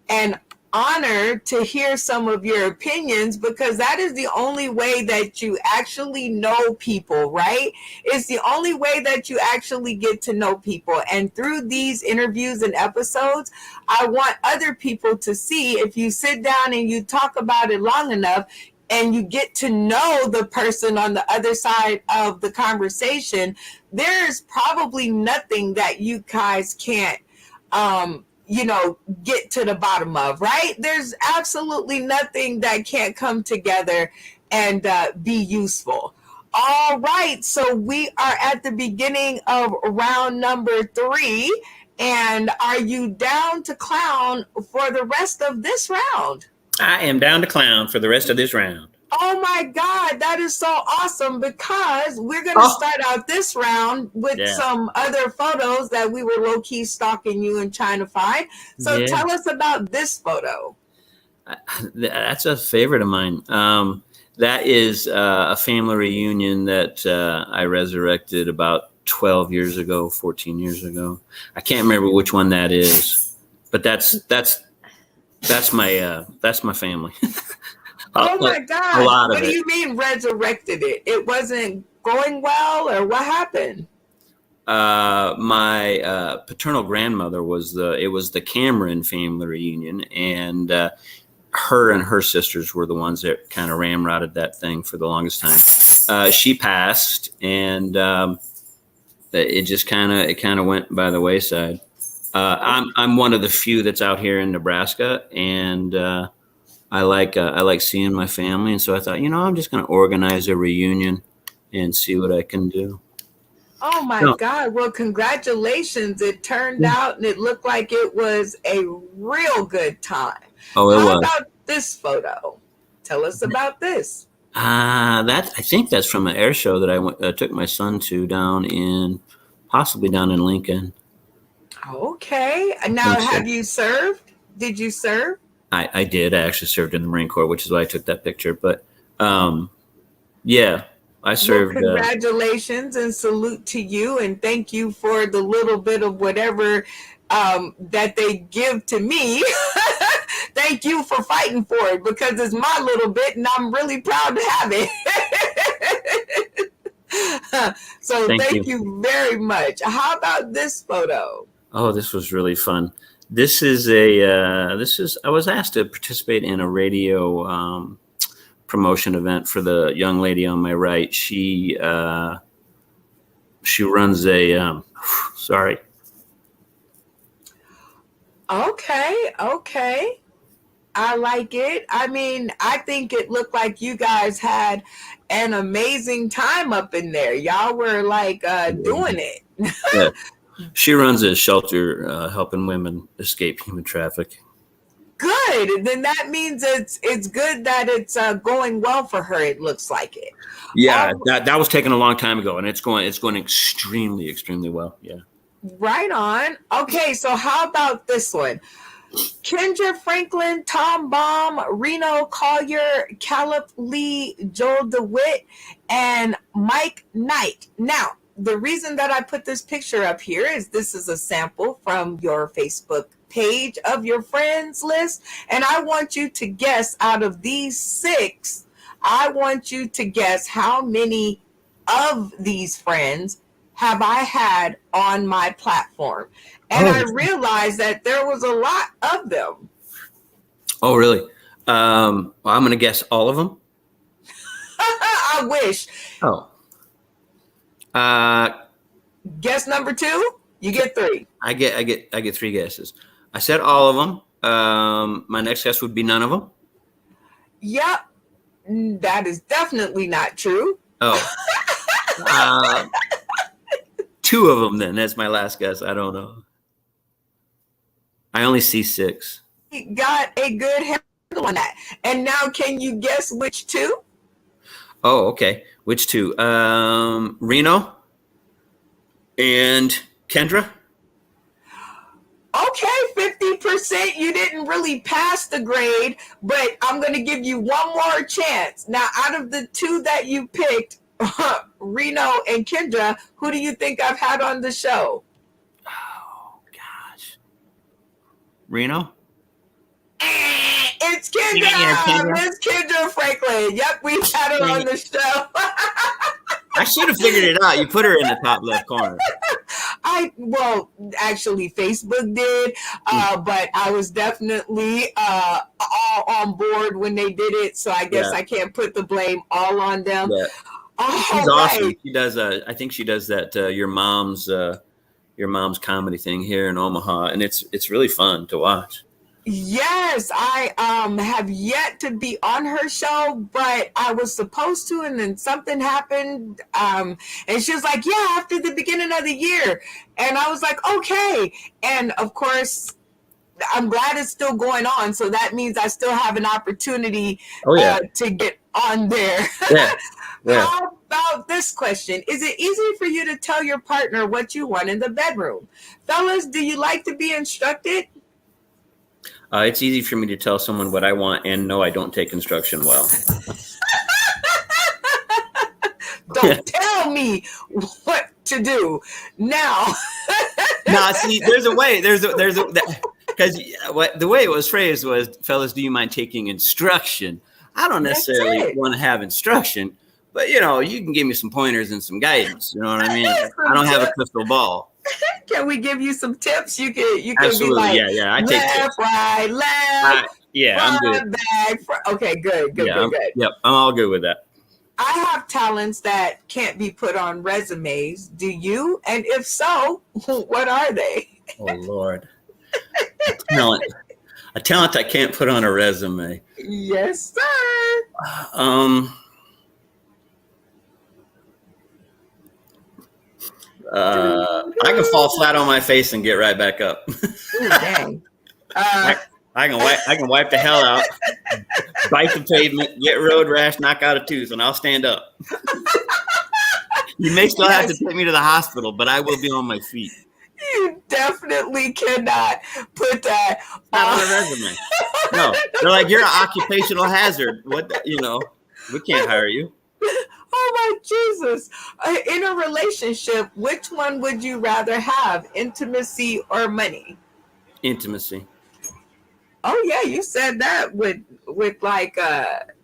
an honor to hear some of your opinions, because that is the only way that you actually know people, right? It's the only way that you actually get to know people. And through these interviews and episodes, I want other people to see, if you sit down and you talk about it long enough and you get to know the person on the other side of the conversation, there's probably nothing that you guys can't get to the bottom of, right? There's absolutely nothing that can't come together and be useful. All right, so we are at the beginning of round number 3, and are you down to clown for the rest of this round? I am down to clown for the rest of this round. Oh my God, that is so awesome, because we're going to start out this round with some other photos that we were low-key stalking you and trying to find. So tell us about this photo. That's a favorite of mine. That is a family reunion that I resurrected about 12 years ago, 14 years ago. I can't remember which one that is, but that's my family. Oh my God. What do you mean resurrected it? It wasn't going well, or what happened? My paternal grandmother was the Cameron family reunion, and her and her sisters were the ones that kind of ramrodded that thing for the longest time. She passed, and it kind of went by the wayside. I'm one of the few that's out here in Nebraska, and I like seeing my family, and so I thought, I'm just going to organize a reunion and see what I can do. Oh my God! Well, congratulations! It turned out, and it looked like it was a real good time. Oh, it was. How about this photo? Tell us about this. I think that's from an air show that I took my son to possibly down in Lincoln. Okay. Now, have you served? Did you serve? I did. I actually served in the Marine Corps, which is why I took that picture. But I served. Well, congratulations and salute to you, and thank you for the little bit of whatever that they give to me. Thank you for fighting for it, because it's my little bit, and I'm really proud to have it. So thank you very much. How about this photo? Oh, this was really fun. This is I was asked to participate in a radio promotion event for the young lady on my right. She runs a sorry. Okay. I like it. I mean, I think it looked like you guys had an amazing time up in there. Y'all were like doing it. Yeah. She runs a shelter helping women escape human trafficking. Good. Then that means it's good that it's going well for her. It looks like it. Yeah, that was taken a long time ago, and it's going extremely, extremely well. Yeah. Right on. Okay, so how about this one? Kendra Franklin, Tom Baum, Reno Collier, Caleb Lee, Joel DeWitt, and Mike Knight. Now, the reason that I put this picture up here is this is a sample from your Facebook page of your friends list. And I want you to guess, out of these 6, I want you to guess how many of these friends have I had on my platform. And I realized that there was a lot of them. Oh, really? Well, I'm going to guess all of them. I wish. Oh. Guess number 2. You get 3. I get 3 guesses. I said all of them. My next guess would be none of them. Yep. That is definitely not true. Oh. 2 of them then. That's my last guess. I don't know. I only see 6. Got a good handle on that. And now, can you guess which 2? Oh, okay. Which 2? Reno and Kendra. Okay, 50%. You didn't really pass the grade, but I'm going to give you one more chance. Now, out of the 2 that you picked, Reno and Kendra, who do you think I've had on the show? Oh, gosh. Reno? It's Kendra, Miss Kendra Franklin. Yep, we had her on the show. I should have figured it out. You put her in the top left corner. Well, actually, Facebook did, but I was definitely all on board when they did it. So I guess I can't put the blame all on them. Yeah. She's awesome. She does. I think she does that. Your mom's comedy thing here in Omaha, and it's really fun to watch. Yes, I have yet to be on her show, but I was supposed to, and then something happened. And she was like, "Yeah, after the beginning of the year," and I was like, "Okay." And of course, I'm glad it's still going on, so that means I still have an opportunity to get on there. Yeah. Yeah. How about this question? Is it easy for you to tell your partner what you want in the bedroom? Fellas, do you like to be instructed? It's easy for me to tell someone what I want, and no, I don't take instruction well. Don't tell me what to do now. No, see, there's a way. Because the way it was phrased was, fellas, do you mind taking instruction? I don't necessarily want to have instruction, but you can give me some pointers and some guidance. You know what I mean? I don't have a crystal ball. Can we give you some tips? You can absolutely, be like, yeah. I take left, tips. right, left. I'm good. Back, okay, good. Yep, I'm all good with that. I have talents that can't be put on resumes. Do you? And if so, what are they? Oh Lord, a talent I can't put on a resume. Yes, sir. I can fall flat on my face and get right back up. Ooh, dang. I can wipe the hell out, bite the pavement, get road rash, knock out a tooth, and I'll stand up. You may still have to take me to the hospital, but I will be on my feet. You definitely cannot put that on a resume. No, they're like, you're an occupational hazard. What? We can't hire you. Oh my Jesus. In a relationship, which one would you rather have, intimacy or money? Intimacy. Oh yeah, you said that with like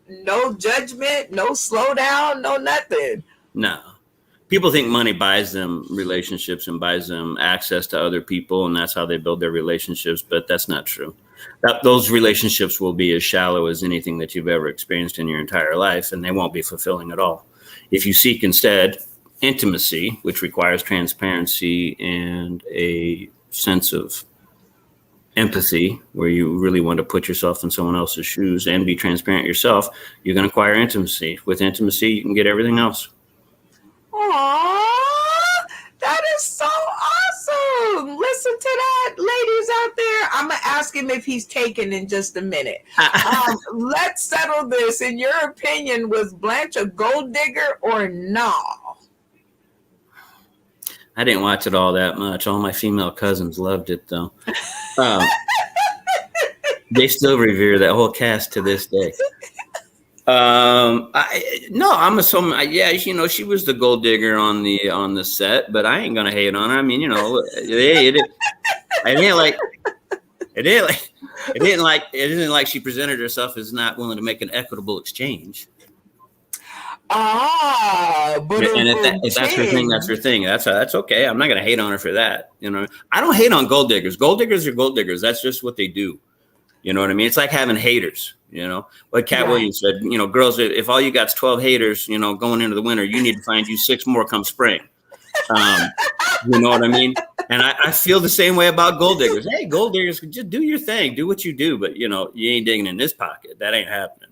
no judgment, no slowdown, no nothing. No. People think money buys them relationships and buys them access to other people, and that's how they build their relationships, but that's not true. Those relationships will be as shallow as anything that you've ever experienced in your entire life, and they won't be fulfilling at all. If you seek instead intimacy, which requires transparency and a sense of empathy, where you really want to put yourself in someone else's shoes and be transparent yourself, you're going to acquire intimacy. With intimacy, you can get everything else. Aww, that is so awesome. Listen to that, ladies out there. I'm going to ask him if he's taken in just a minute. Let's settle this. In your opinion, was Blanche a gold digger or no? I didn't watch it all that much. All my female cousins loved it, though. They still revere that whole cast to this day. I'm assuming, she was the gold digger on the set, but I ain't gonna hate on her. I mean, it isn't like she presented herself as not willing to make an equitable exchange. But if that's her thing, that's her thing. That's okay. I'm not gonna hate on her for that. I don't hate on gold diggers. Gold diggers are gold diggers. That's just what they do. You know what I mean? It's like having haters. What Cat Williams said. Girls, if all you got's 12 haters, going into the winter, you need to find you 6 more come spring. You know what I mean? And I feel the same way about gold diggers. Hey, gold diggers, just do your thing, do what you do, but you ain't digging in this pocket. That ain't happening.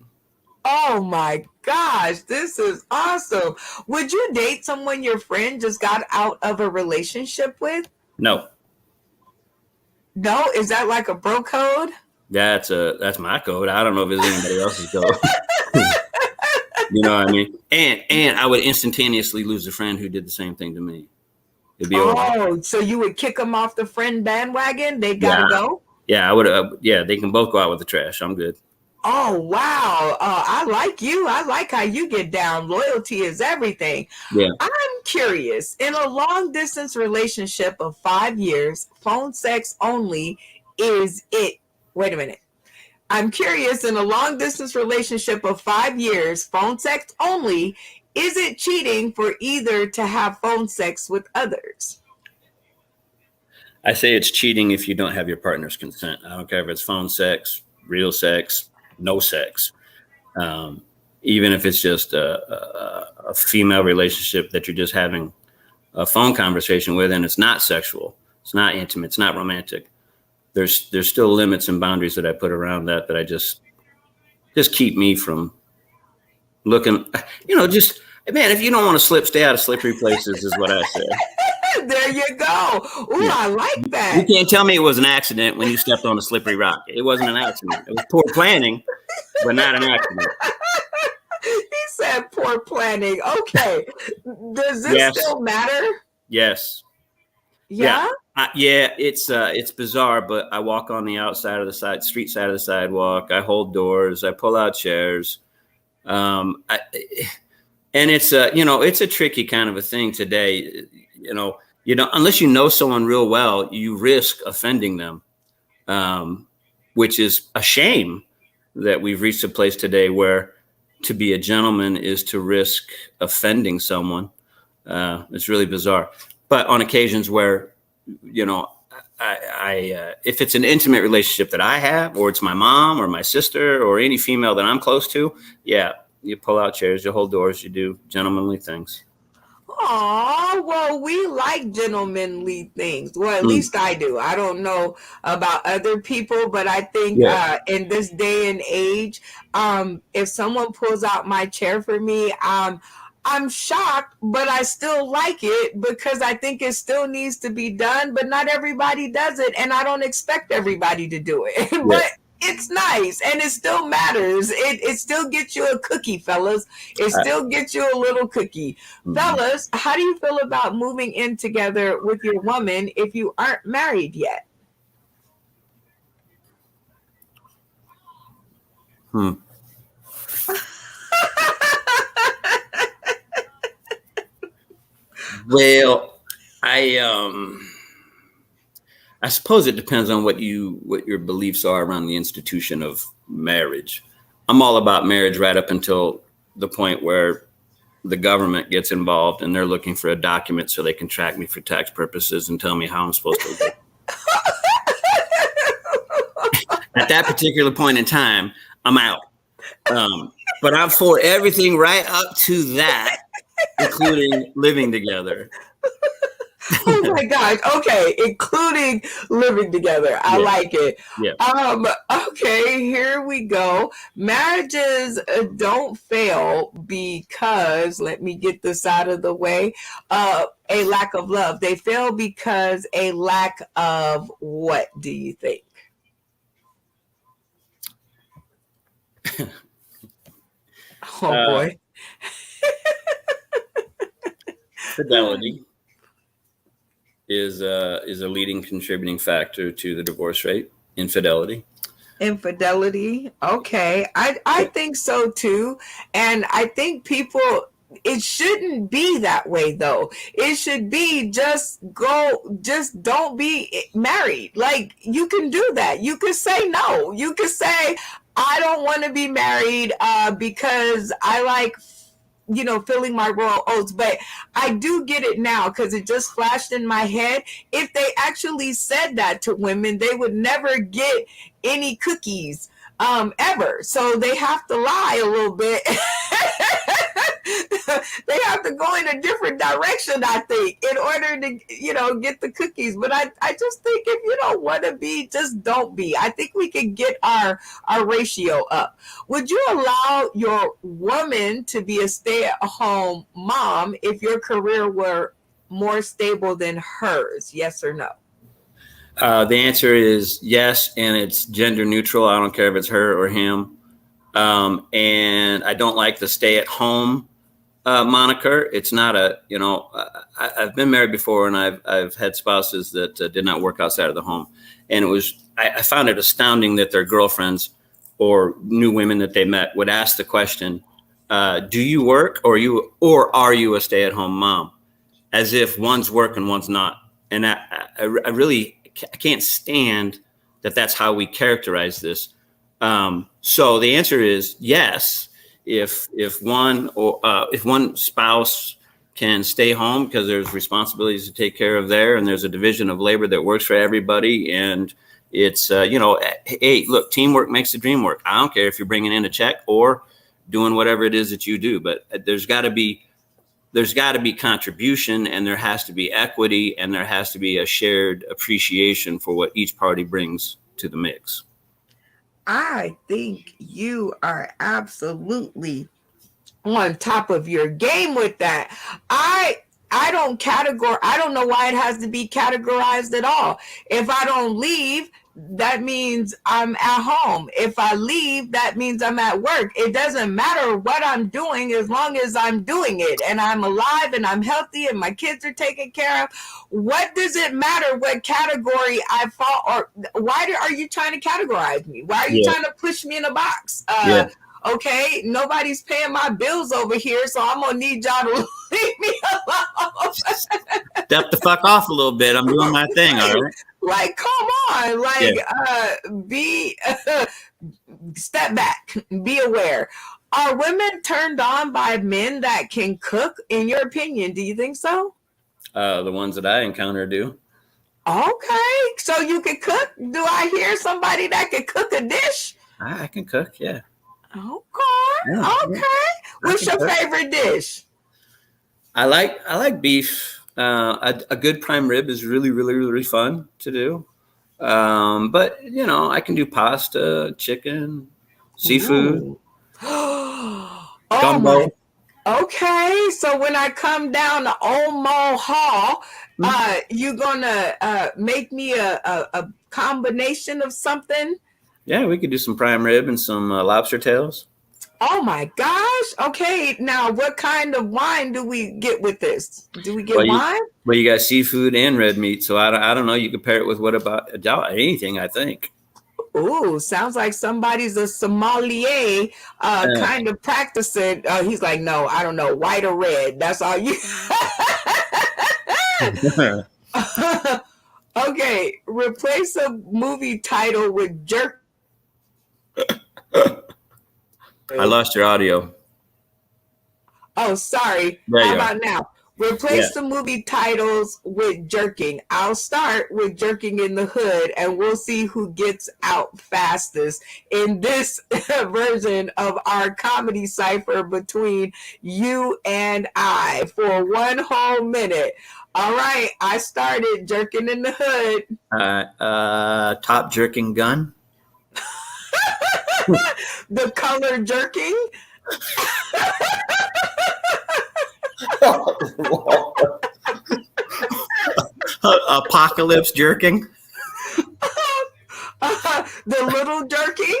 Oh my gosh, this is awesome. Would you date someone your friend just got out of a relationship with? No. No, is that like a bro code? That's my code. I don't know if it's anybody else's code. You know what I mean? And I would instantaneously lose a friend who did the same thing to me. It'd be over. So you would kick them off the friend bandwagon? They gotta go? Yeah, I would. Yeah, they can both go out with the trash. I'm good. Oh, wow. I like you. I like how you get down. Loyalty is everything. Yeah. I'm curious. In a long distance relationship of 5 years, phone sex only, is it? Wait a minute. I'm curious. In a long distance relationship of 5 years, phone sex only, is it cheating for either to have phone sex with others? I say it's cheating if you don't have your partner's consent. I don't care if it's phone sex, real sex, no sex. Even if it's just a female relationship that you're just having a phone conversation with, and it's not sexual, it's not intimate, it's not romantic. There's still limits and boundaries that I put around that I just keep me from looking. Just man, if you don't want to slip, stay out of slippery places, is what I say. There you go. Ooh, yeah. I like that. You can't tell me it was an accident when you stepped on a slippery rock. It wasn't an accident. It was poor planning, but not an accident. He said poor planning. Okay. Does this still matter? Yes. Yeah? It's bizarre, but I walk on the outside of the street side of the sidewalk. I hold doors. I pull out chairs. And it's it's a tricky kind of a thing today. Unless you know someone real well, you risk offending them, which is a shame that we've reached a place today where to be a gentleman is to risk offending someone. It's really bizarre. But on occasions where, if it's an intimate relationship that I have, or it's my mom or my sister or any female that I'm close to, yeah, you pull out chairs, you hold doors, you do gentlemanly things. Oh, well, we like gentlemanly things. Well, at least I do. I don't know about other people, but I think in this day and age, if someone pulls out my chair for me, I'm shocked, but I still like it because I think it still needs to be done, but not everybody does it, and I don't expect everybody to do it. But it's nice, and it still matters. It still gets you a cookie, fellas. It still gets you a little cookie. Fellas, how do you feel about moving in together with your woman if you aren't married yet? Well, I suppose it depends on what your beliefs are around the institution of marriage. I'm all about marriage right up until the point where the government gets involved and they're looking for a document so they can track me for tax purposes and tell me how I'm supposed to live. At that particular point in time, I'm out. But I'm for everything right up to that, including living together. Oh my gosh. Okay. Including living together. I like it. Yeah. Okay. Here we go. Marriages don't fail because, let me get this out of the way, a lack of love. They fail because a lack of what, do you think? Oh boy. Fidelity is a leading contributing factor to the divorce rate. Infidelity. Okay. I think so too. And I think it shouldn't be that way though. It should be just don't be married. Like, you can do that. You could say no. You could say, I don't want to be married because I like filling my royal oats. But I do get it now because it just flashed in my head. If they actually said that to women, they would never get any cookies ever. So they have to lie a little bit. They have to go in a different direction, I think, in order to, get the cookies. But I just think if you don't want to be, just don't be. I think we can get our ratio up. Would you allow your woman to be a stay-at-home mom if your career were more stable than hers? Yes or no? The answer is yes, and it's gender neutral. I don't care if it's her or him. And I don't like the stay-at-home moniker. It's not a, I've been married before, and I've had spouses that did not work outside of the home, and I found it astounding that their girlfriends or new women that they met would ask the question, "Do you work, or are you a stay-at-home mom?" As if one's work and one's not. And I really can't stand that that's how we characterize this. So the answer is yes. If one spouse can stay home because there's responsibilities to take care of there, and there's a division of labor that works for everybody, and it's hey, look, teamwork makes the dream work. I don't care if you're bringing in a check or doing whatever it is that you do, but there's got to be contribution, and there has to be equity, and there has to be a shared appreciation for what each party brings to the mix. I think you are absolutely on top of your game with that. I don't know why it has to be categorized at all. If I don't leave, that means I'm at home. If I leave, that means I'm at work. It doesn't matter what I'm doing as long as I'm doing it and I'm alive and I'm healthy and my kids are taken care of. What does it matter what category I fall, or why are you trying to categorize me? Why are you trying to push me in a box? Okay, nobody's paying my bills over here, so I'm gonna need y'all to leave me alone. Step the fuck off a little bit. I'm doing my thing, all right? Like, come on, step back, be aware. Are women turned on by men that can cook, in your opinion? Do you think so? The ones that I encounter do. Okay, so you can cook. Do I hear somebody that can cook a dish? I can cook, yeah. Okay. Yeah. What's your favorite dish? I like beef. A good prime rib is really, really, really fun to do. But I can do pasta, chicken, seafood, gumbo. Okay, so when I come down to OMAHA, you gonna make me a combination of something? Yeah, we could do some prime rib and some lobster tails. Oh my gosh. Okay, now what kind of wine do we get with this? Do we get wine? Well, you got seafood and red meat, so I don't know. You could pair it with what about anything, I think. Ooh, sounds like somebody's a sommelier kind of practicing. He's like, no, I don't know, white or red. That's all you. Okay, replace a movie title with jerk. I lost your audio. Oh, sorry. How about now? Replace the movie titles with jerking. I'll start with jerking in the hood, and we'll see who gets out fastest in this version of our comedy cipher between you and I for 1 whole minute. All right, I started jerking in the hood. Top jerking gun. The color jerking. Apocalypse jerking. The little jerking.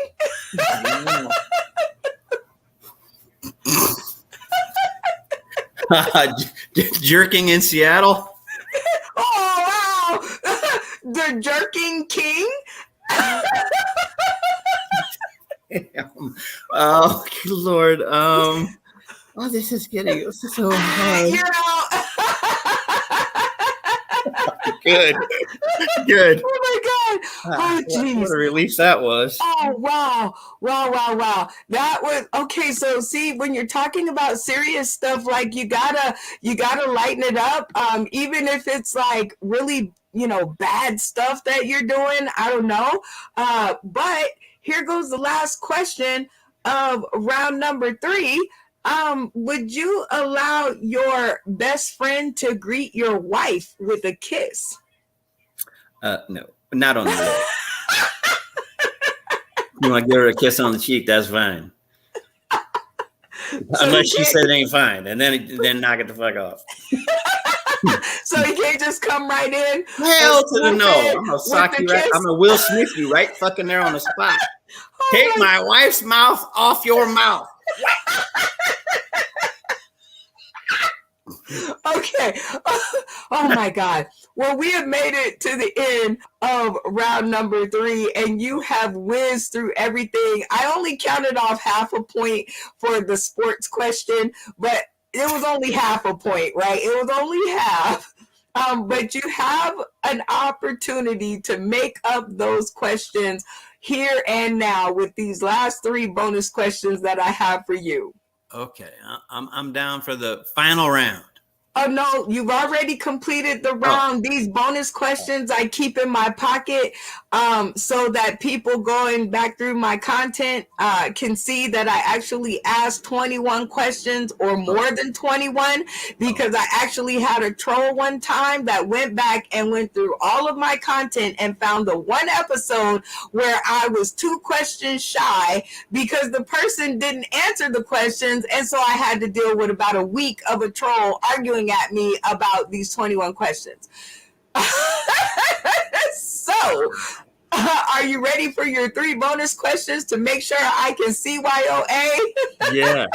Jerking in Seattle. Oh wow! The jerking king. Oh Lord. Oh, this is so hard. You're out. Good. Oh my God. Oh jeez. What a release that was. Oh wow. That was okay. So see, when you're talking about serious stuff, like you gotta lighten it up. Even if it's like really, bad stuff that you're doing. I don't know. But here goes the last question of round number 3. Would you allow your best friend to greet your wife with a kiss? No, not on the lips. You want to give her a kiss on the cheek? That's fine. Unless she said it ain't fine, and then knock it the fuck off. So he can't just come right in. Hell to the no! I'm gonna sock you right. I'm gonna Will Smith you right fucking there on the spot. Take my wife's mouth off your mouth. Okay. Oh my God. Well, we have made it to the end of round number 3, and you have whizzed through everything. I only counted off half a point for the sports question, but it was only half a point, right? It was only half. But you have an opportunity to make up those questions here and now with these last 3 bonus questions that I have for you. Okay, I'm down for the final round. Oh, no, you've already completed the round. Oh. These bonus questions I keep in my pocket so that people going back through my content can see that I actually asked 21 questions or more than 21, because I actually had a troll one time that went back and went through all of my content and found the one episode where I was 2 questions shy because the person didn't answer the questions, and so I had to deal with about a week of a troll arguing at me about these 21 questions. So, are you ready for your 3 bonus questions to make sure I can CYOA? Yeah.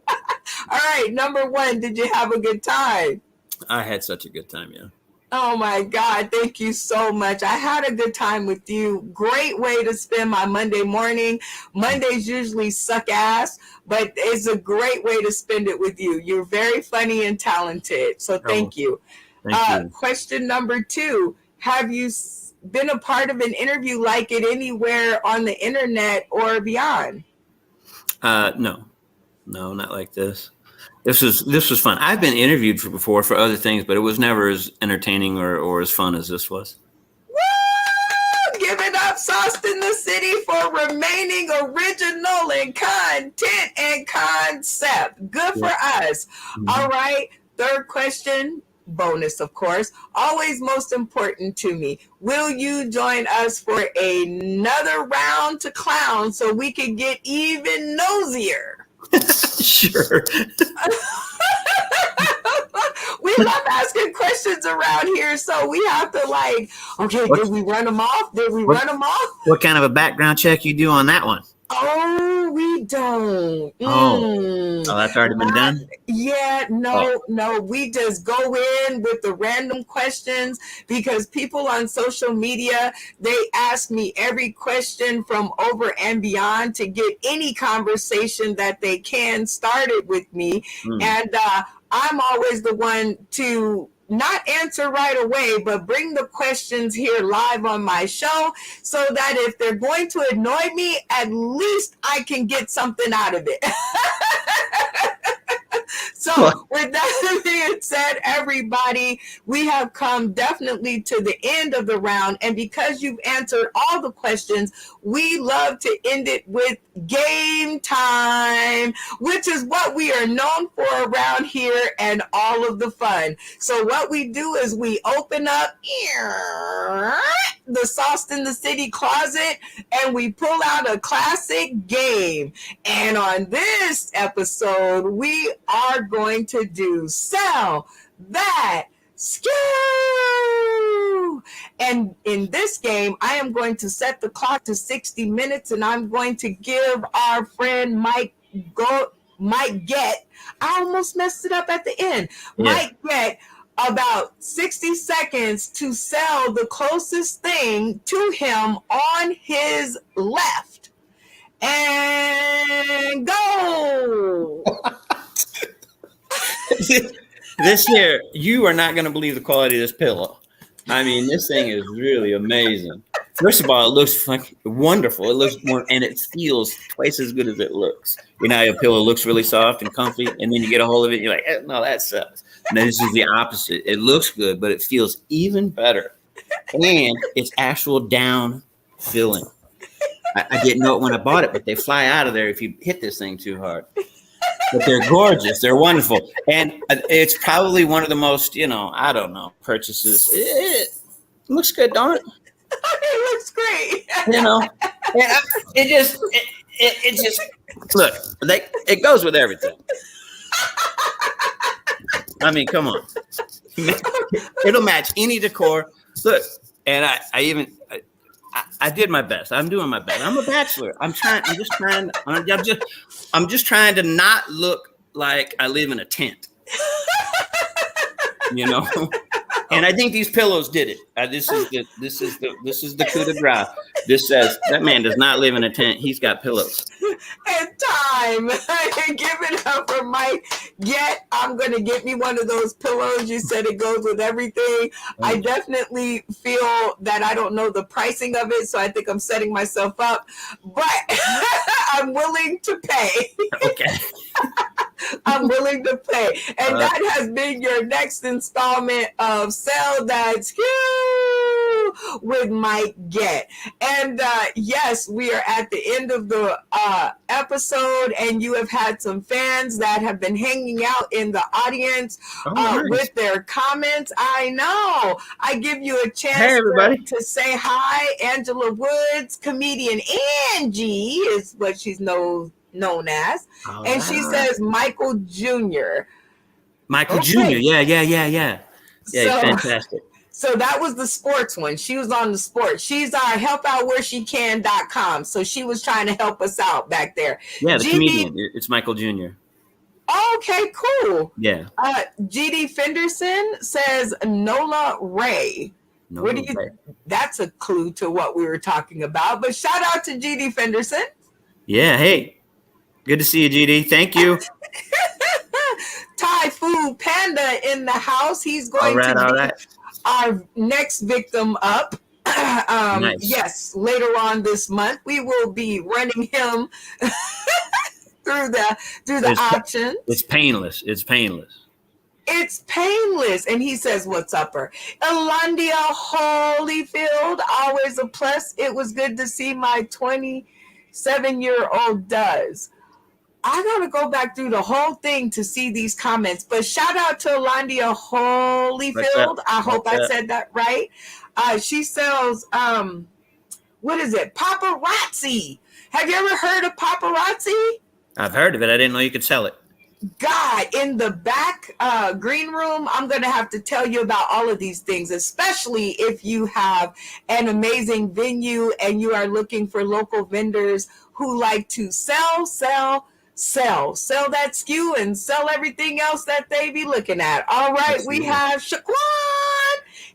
All right, number 1, did you have a good time? I had such a good time, yeah. Oh my God, thank you so much. I had a good time with you. Great way to spend my Monday morning. Mondays usually suck ass, but it's a great way to spend it with you. You're very funny and talented, so thank you. Thank you. Question number 2, have you been a part of an interview like it anywhere on the internet or beyond? No, not like this. This was fun. I've been interviewed before for other things, but it was never as entertaining or as fun as this was. Woo! Give it up, Sauced in the City, for remaining original in content and concept. Good for us. Mm-hmm. All right, 3rd question, bonus, of course, always most important to me. Will you join us for another round to clown so we can get even nosier? Sure. We love asking questions around here, so we have to did we run them off? What kind of a background check you do on that one? Oh, we don't. Oh, that's already been done? Yeah, no. We just go in with the random questions because people on social media, they ask me every question from over and beyond to get any conversation that they can started with me. And I'm always the one to not answer right away, but bring the questions here live on my show so that if they're going to annoy me, at least I can get something out of it. So with that being said, everybody, we have come definitely to the end of the round. And because you've answered all the questions, we love to end it with game time, which is what we are known for around here and all of the fun. So what we do is we open up the Sauced in the City closet and we pull out a classic game. And on this episode, we are going to do Sell That Skew. And in this game, I am going to set the clock to 60 minutes and I'm going to give our friend Mike Get, I almost messed it up at the end. Yeah. Mike Get about 60 seconds to sell the closest thing to him on his left. And go. This here, you are not going to believe the quality of this pillow. I mean, this thing is really amazing. First of all, it looks fucking wonderful. It looks more, and it feels twice as good as it looks. You know how your pillow looks really soft and comfy, and then you get a hold of it, and you're like, no, that sucks. And this is the opposite. It looks good, but it feels even better. And it's actual down filling. I didn't know it when I bought it, but they fly out of there if you hit this thing too hard. But they're gorgeous. They're wonderful. And it's probably one of the most, I don't know, purchases. It looks good, don't it? It looks great. It just look, it goes with everything. I mean, come on. All It'll match any decor. Look, and I did my best. I'm doing my best. I'm a bachelor. I'm just trying to not look like I live in a tent. You know? And I think these pillows did it. This is the coup de grace. This says that man does not live in a tent. He's got pillows. And time. Give it up for Mike. I'm gonna get me one of those pillows. You said it goes with everything. I definitely feel that I don't know the pricing of it, so I think I'm setting myself up. But I'm willing to pay. Okay. I'm willing to pay. And that has been your next installment of Sell That's Huge with Mike Get. And yes, we are at the end of the episode, and you have had some fans that have been hanging out in the audience nice. With their comments. I know. I give you a chance to say hi. Angela Woods, comedian Angie is what she's known as. And she says Michael Jr. Michael Jr. Yeah. Yeah, so, fantastic. So that was the sports one. She was on the sports. She's helpoutwhereshecan.com. So she was trying to help us out back there. Yeah, the comedian. It's Michael Jr. Okay, cool. Yeah. GD Fenderson says Nola Ray. That's a clue to what we were talking about. But shout out to GD Fenderson. Yeah, hey. Good to see you, GD. Thank you. Thai Food Panda in the house. He's going to be our next victim up. Nice. Yes, later on this month, we will be running him through the auction. It's painless. It's painless. And he says, what's upper? Elandia Holyfield, always a plus. It was good to see my 27-year-old does. I gotta go back through the whole thing to see these comments, but shout out to Elandia Holyfield. I hope I said that right. She sells, what is it? Paparazzi. Have you ever heard of paparazzi? I've heard of it. I didn't know you could sell it. God, in the back green room, I'm going to have to tell you about all of these things, especially if you have an amazing venue and you are looking for local vendors who like to sell that SKU and sell everything else that they be looking at. All right, we have Shaquan.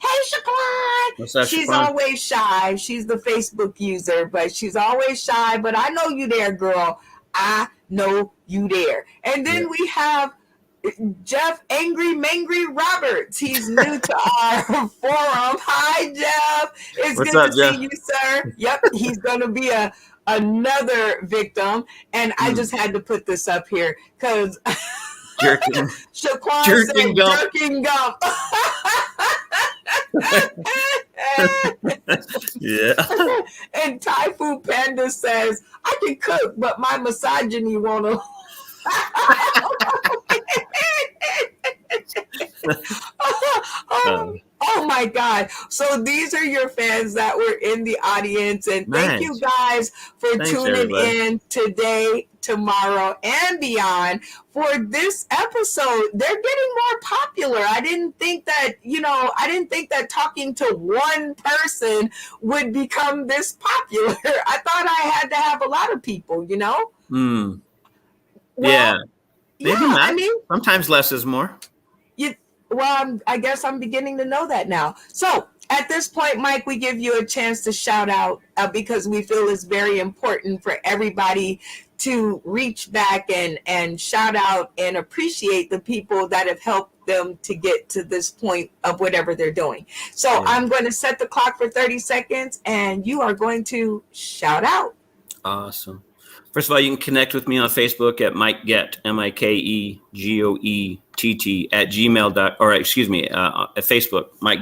Hey, Shaquan. What's up, She's Shaquan? always shy. She's the Facebook user, but she's always shy. But I know you there, girl. I know you there. And then we have Jeff Angry Mangry Roberts. He's new to our forum. Hi, Jeff. It's What's good up, to Jeff? see you, sir. Yep, he's going to be another victim. And I just had to put this up here because Shaquan said jerking gump. Yeah. And Thai Food Panda says, I can cook, but my misogyny won't allow. Oh my God. So these are your fans that were in the audience. And thank you guys for tuning in today, tomorrow, and beyond for this episode. They're getting more popular. I didn't think that talking to one person would become this popular. I thought I had to have a lot of people, Well, yeah. Maybe not. I mean, sometimes less is more. I guess I'm beginning to know that now. So at this point, Mike, we give you a chance to shout out because we feel it's very important for everybody to reach back and shout out and appreciate the people that have helped them to get to this point of whatever they're doing. So I'm going to set the clock for 30 seconds and you are going to shout out. Awesome. First of all, you can connect with me on Facebook at Mike Get, MikeGoett at at Facebook, Mike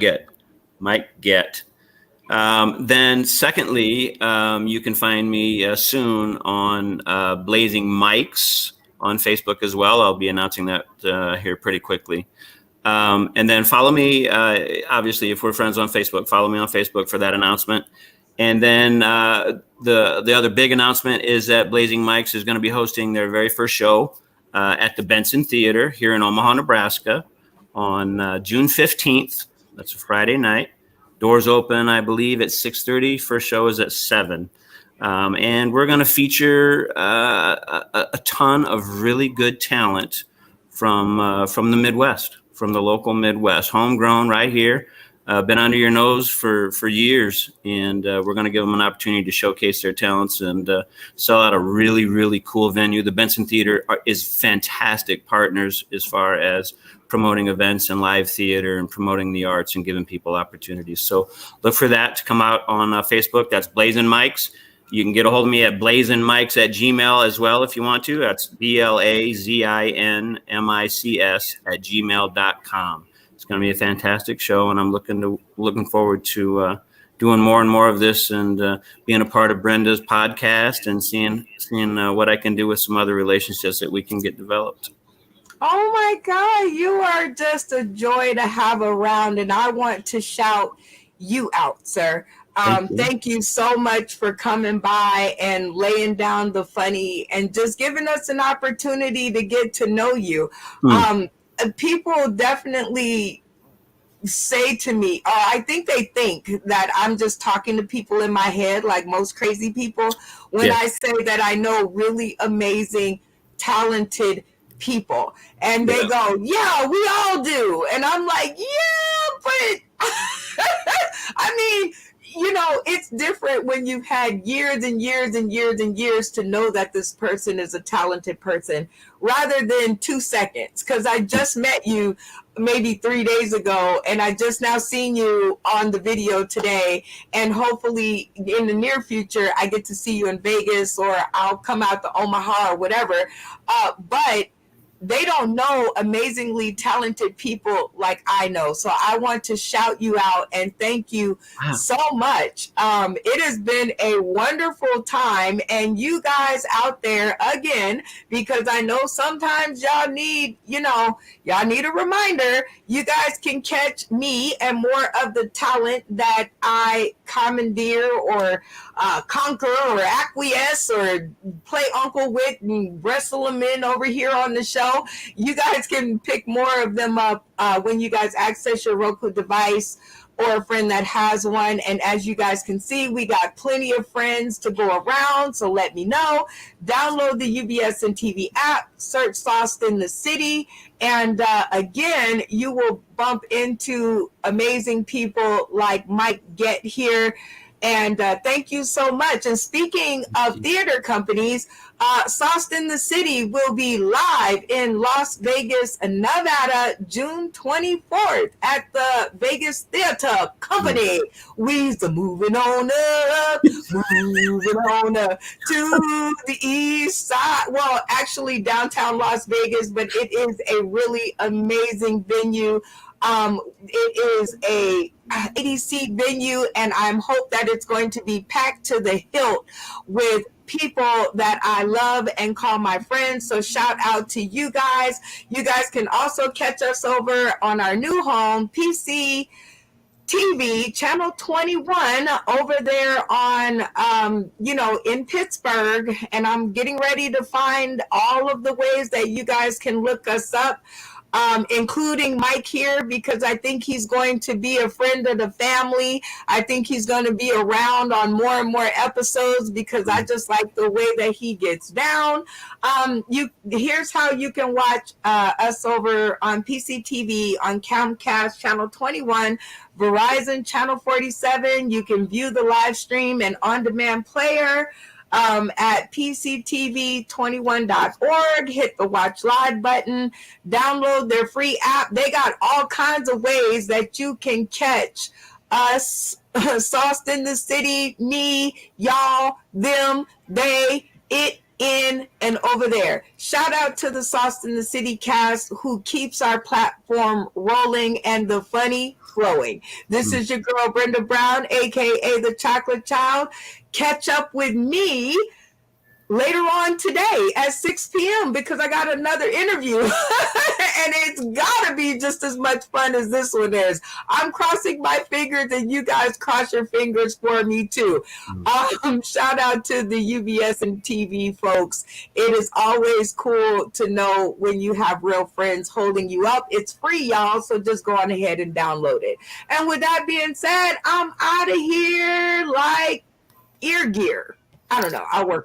Get. Then secondly, you can find me soon on Blazing Mics on Facebook as well. I'll be announcing that here pretty quickly. And then follow me, obviously, if we're friends on Facebook, follow me on Facebook for that announcement. And then the other big announcement is that Blazing Mics is going to be hosting their very first show at the Benson Theater here in Omaha, Nebraska on June 15th. That's a Friday night. Doors open, I believe, at 6:30. First show is at 7. And we're going to feature a ton of really good talent from the Midwest, from the local Midwest, homegrown right here. Been under your nose for years, and we're going to give them an opportunity to showcase their talents and sell out a really, really cool venue. The Benson Theater is fantastic partners as far as promoting events and live theater and promoting the arts and giving people opportunities. So look for that to come out on Facebook. That's Blazin' Mics. You can get a hold of me at blazinmics@gmail as well if you want to. That's BLAZINMICS@gmail.com. It's going to be a fantastic show, and I'm looking forward to doing more and more of this and being a part of Brenda's podcast and seeing what I can do with some other relationships that we can get developed. Oh my God, you are just a joy to have around, and I want to shout you out, sir. Thank you so much for coming by and laying down the funny and just giving us an opportunity to get to know you. People definitely say to me, I think they think that I'm just talking to people in my head like most crazy people when I say that I know really amazing, talented people. And they go, yeah, we all do. And I'm like, yeah, but I mean, you know, it's different when you've had years and years and years and years to know that this person is a talented person rather than 2 seconds. Because I just met you maybe 3 days ago, and I just now seen you on the video today. And hopefully in the near future, I get to see you in Vegas, or I'll come out to Omaha or whatever. But they don't know amazingly talented people like I know. So I want to shout you out and thank you so much. It has been a wonderful time. And you guys out there, again, because I know sometimes y'all need a reminder. You guys can catch me and more of the talent that I commandeer or conquer or acquiesce or play uncle with and wrestle them in over here on the show. You guys can pick more of them up when you guys access your Roku device or a friend that has one. And as you guys can see, we got plenty of friends to go around. So let me know. Download the UBS and TV app, search Sauced in the City. And again, you will bump into amazing people like Mike Get here. And thank you so much. And speaking of theater companies, Sauced in the City will be live in Las Vegas, Nevada, June 24th at the Vegas Theater Company. We's moving on up to the east side. Well, actually downtown Las Vegas, but it is a really amazing venue. It is a 80-seat venue, and I'm hope that it's going to be packed to the hilt with people that I love and call my friends. So shout out to you guys. You guys can also catch us over on our new home, PC TV, channel 21, over there on, in Pittsburgh. And I'm getting ready to find all of the ways that you guys can look us up. Including Mike here, because I think he's going to be a friend of the family. I think he's going to be around on more and more episodes because I just like the way that he gets down. Here's how you can watch us over on PCTV, on Comcast channel 21, Verizon channel 47. You can view the live stream and on-demand player at pctv21.org. Hit the watch live button, download their free app. They got all kinds of ways that you can catch us, Sauced in the City, me, y'all, them, they, it, in, and over there. Shout out to the Sauced in the City cast who keeps our platform rolling and the funny flowing. This is your girl Brenda Brown, aka the Chocolate Child. Catch up with me later on today at 6 p.m. because I got another interview and it's gotta be just as much fun as this one is. I'm crossing my fingers and you guys cross your fingers for me too. Shout out to the UBS and TV folks. It is always cool to know when you have real friends holding you up. It's free, y'all, so just go on ahead and download it. And with that being said, I'm out of here like ear gear. I don't know. I'll work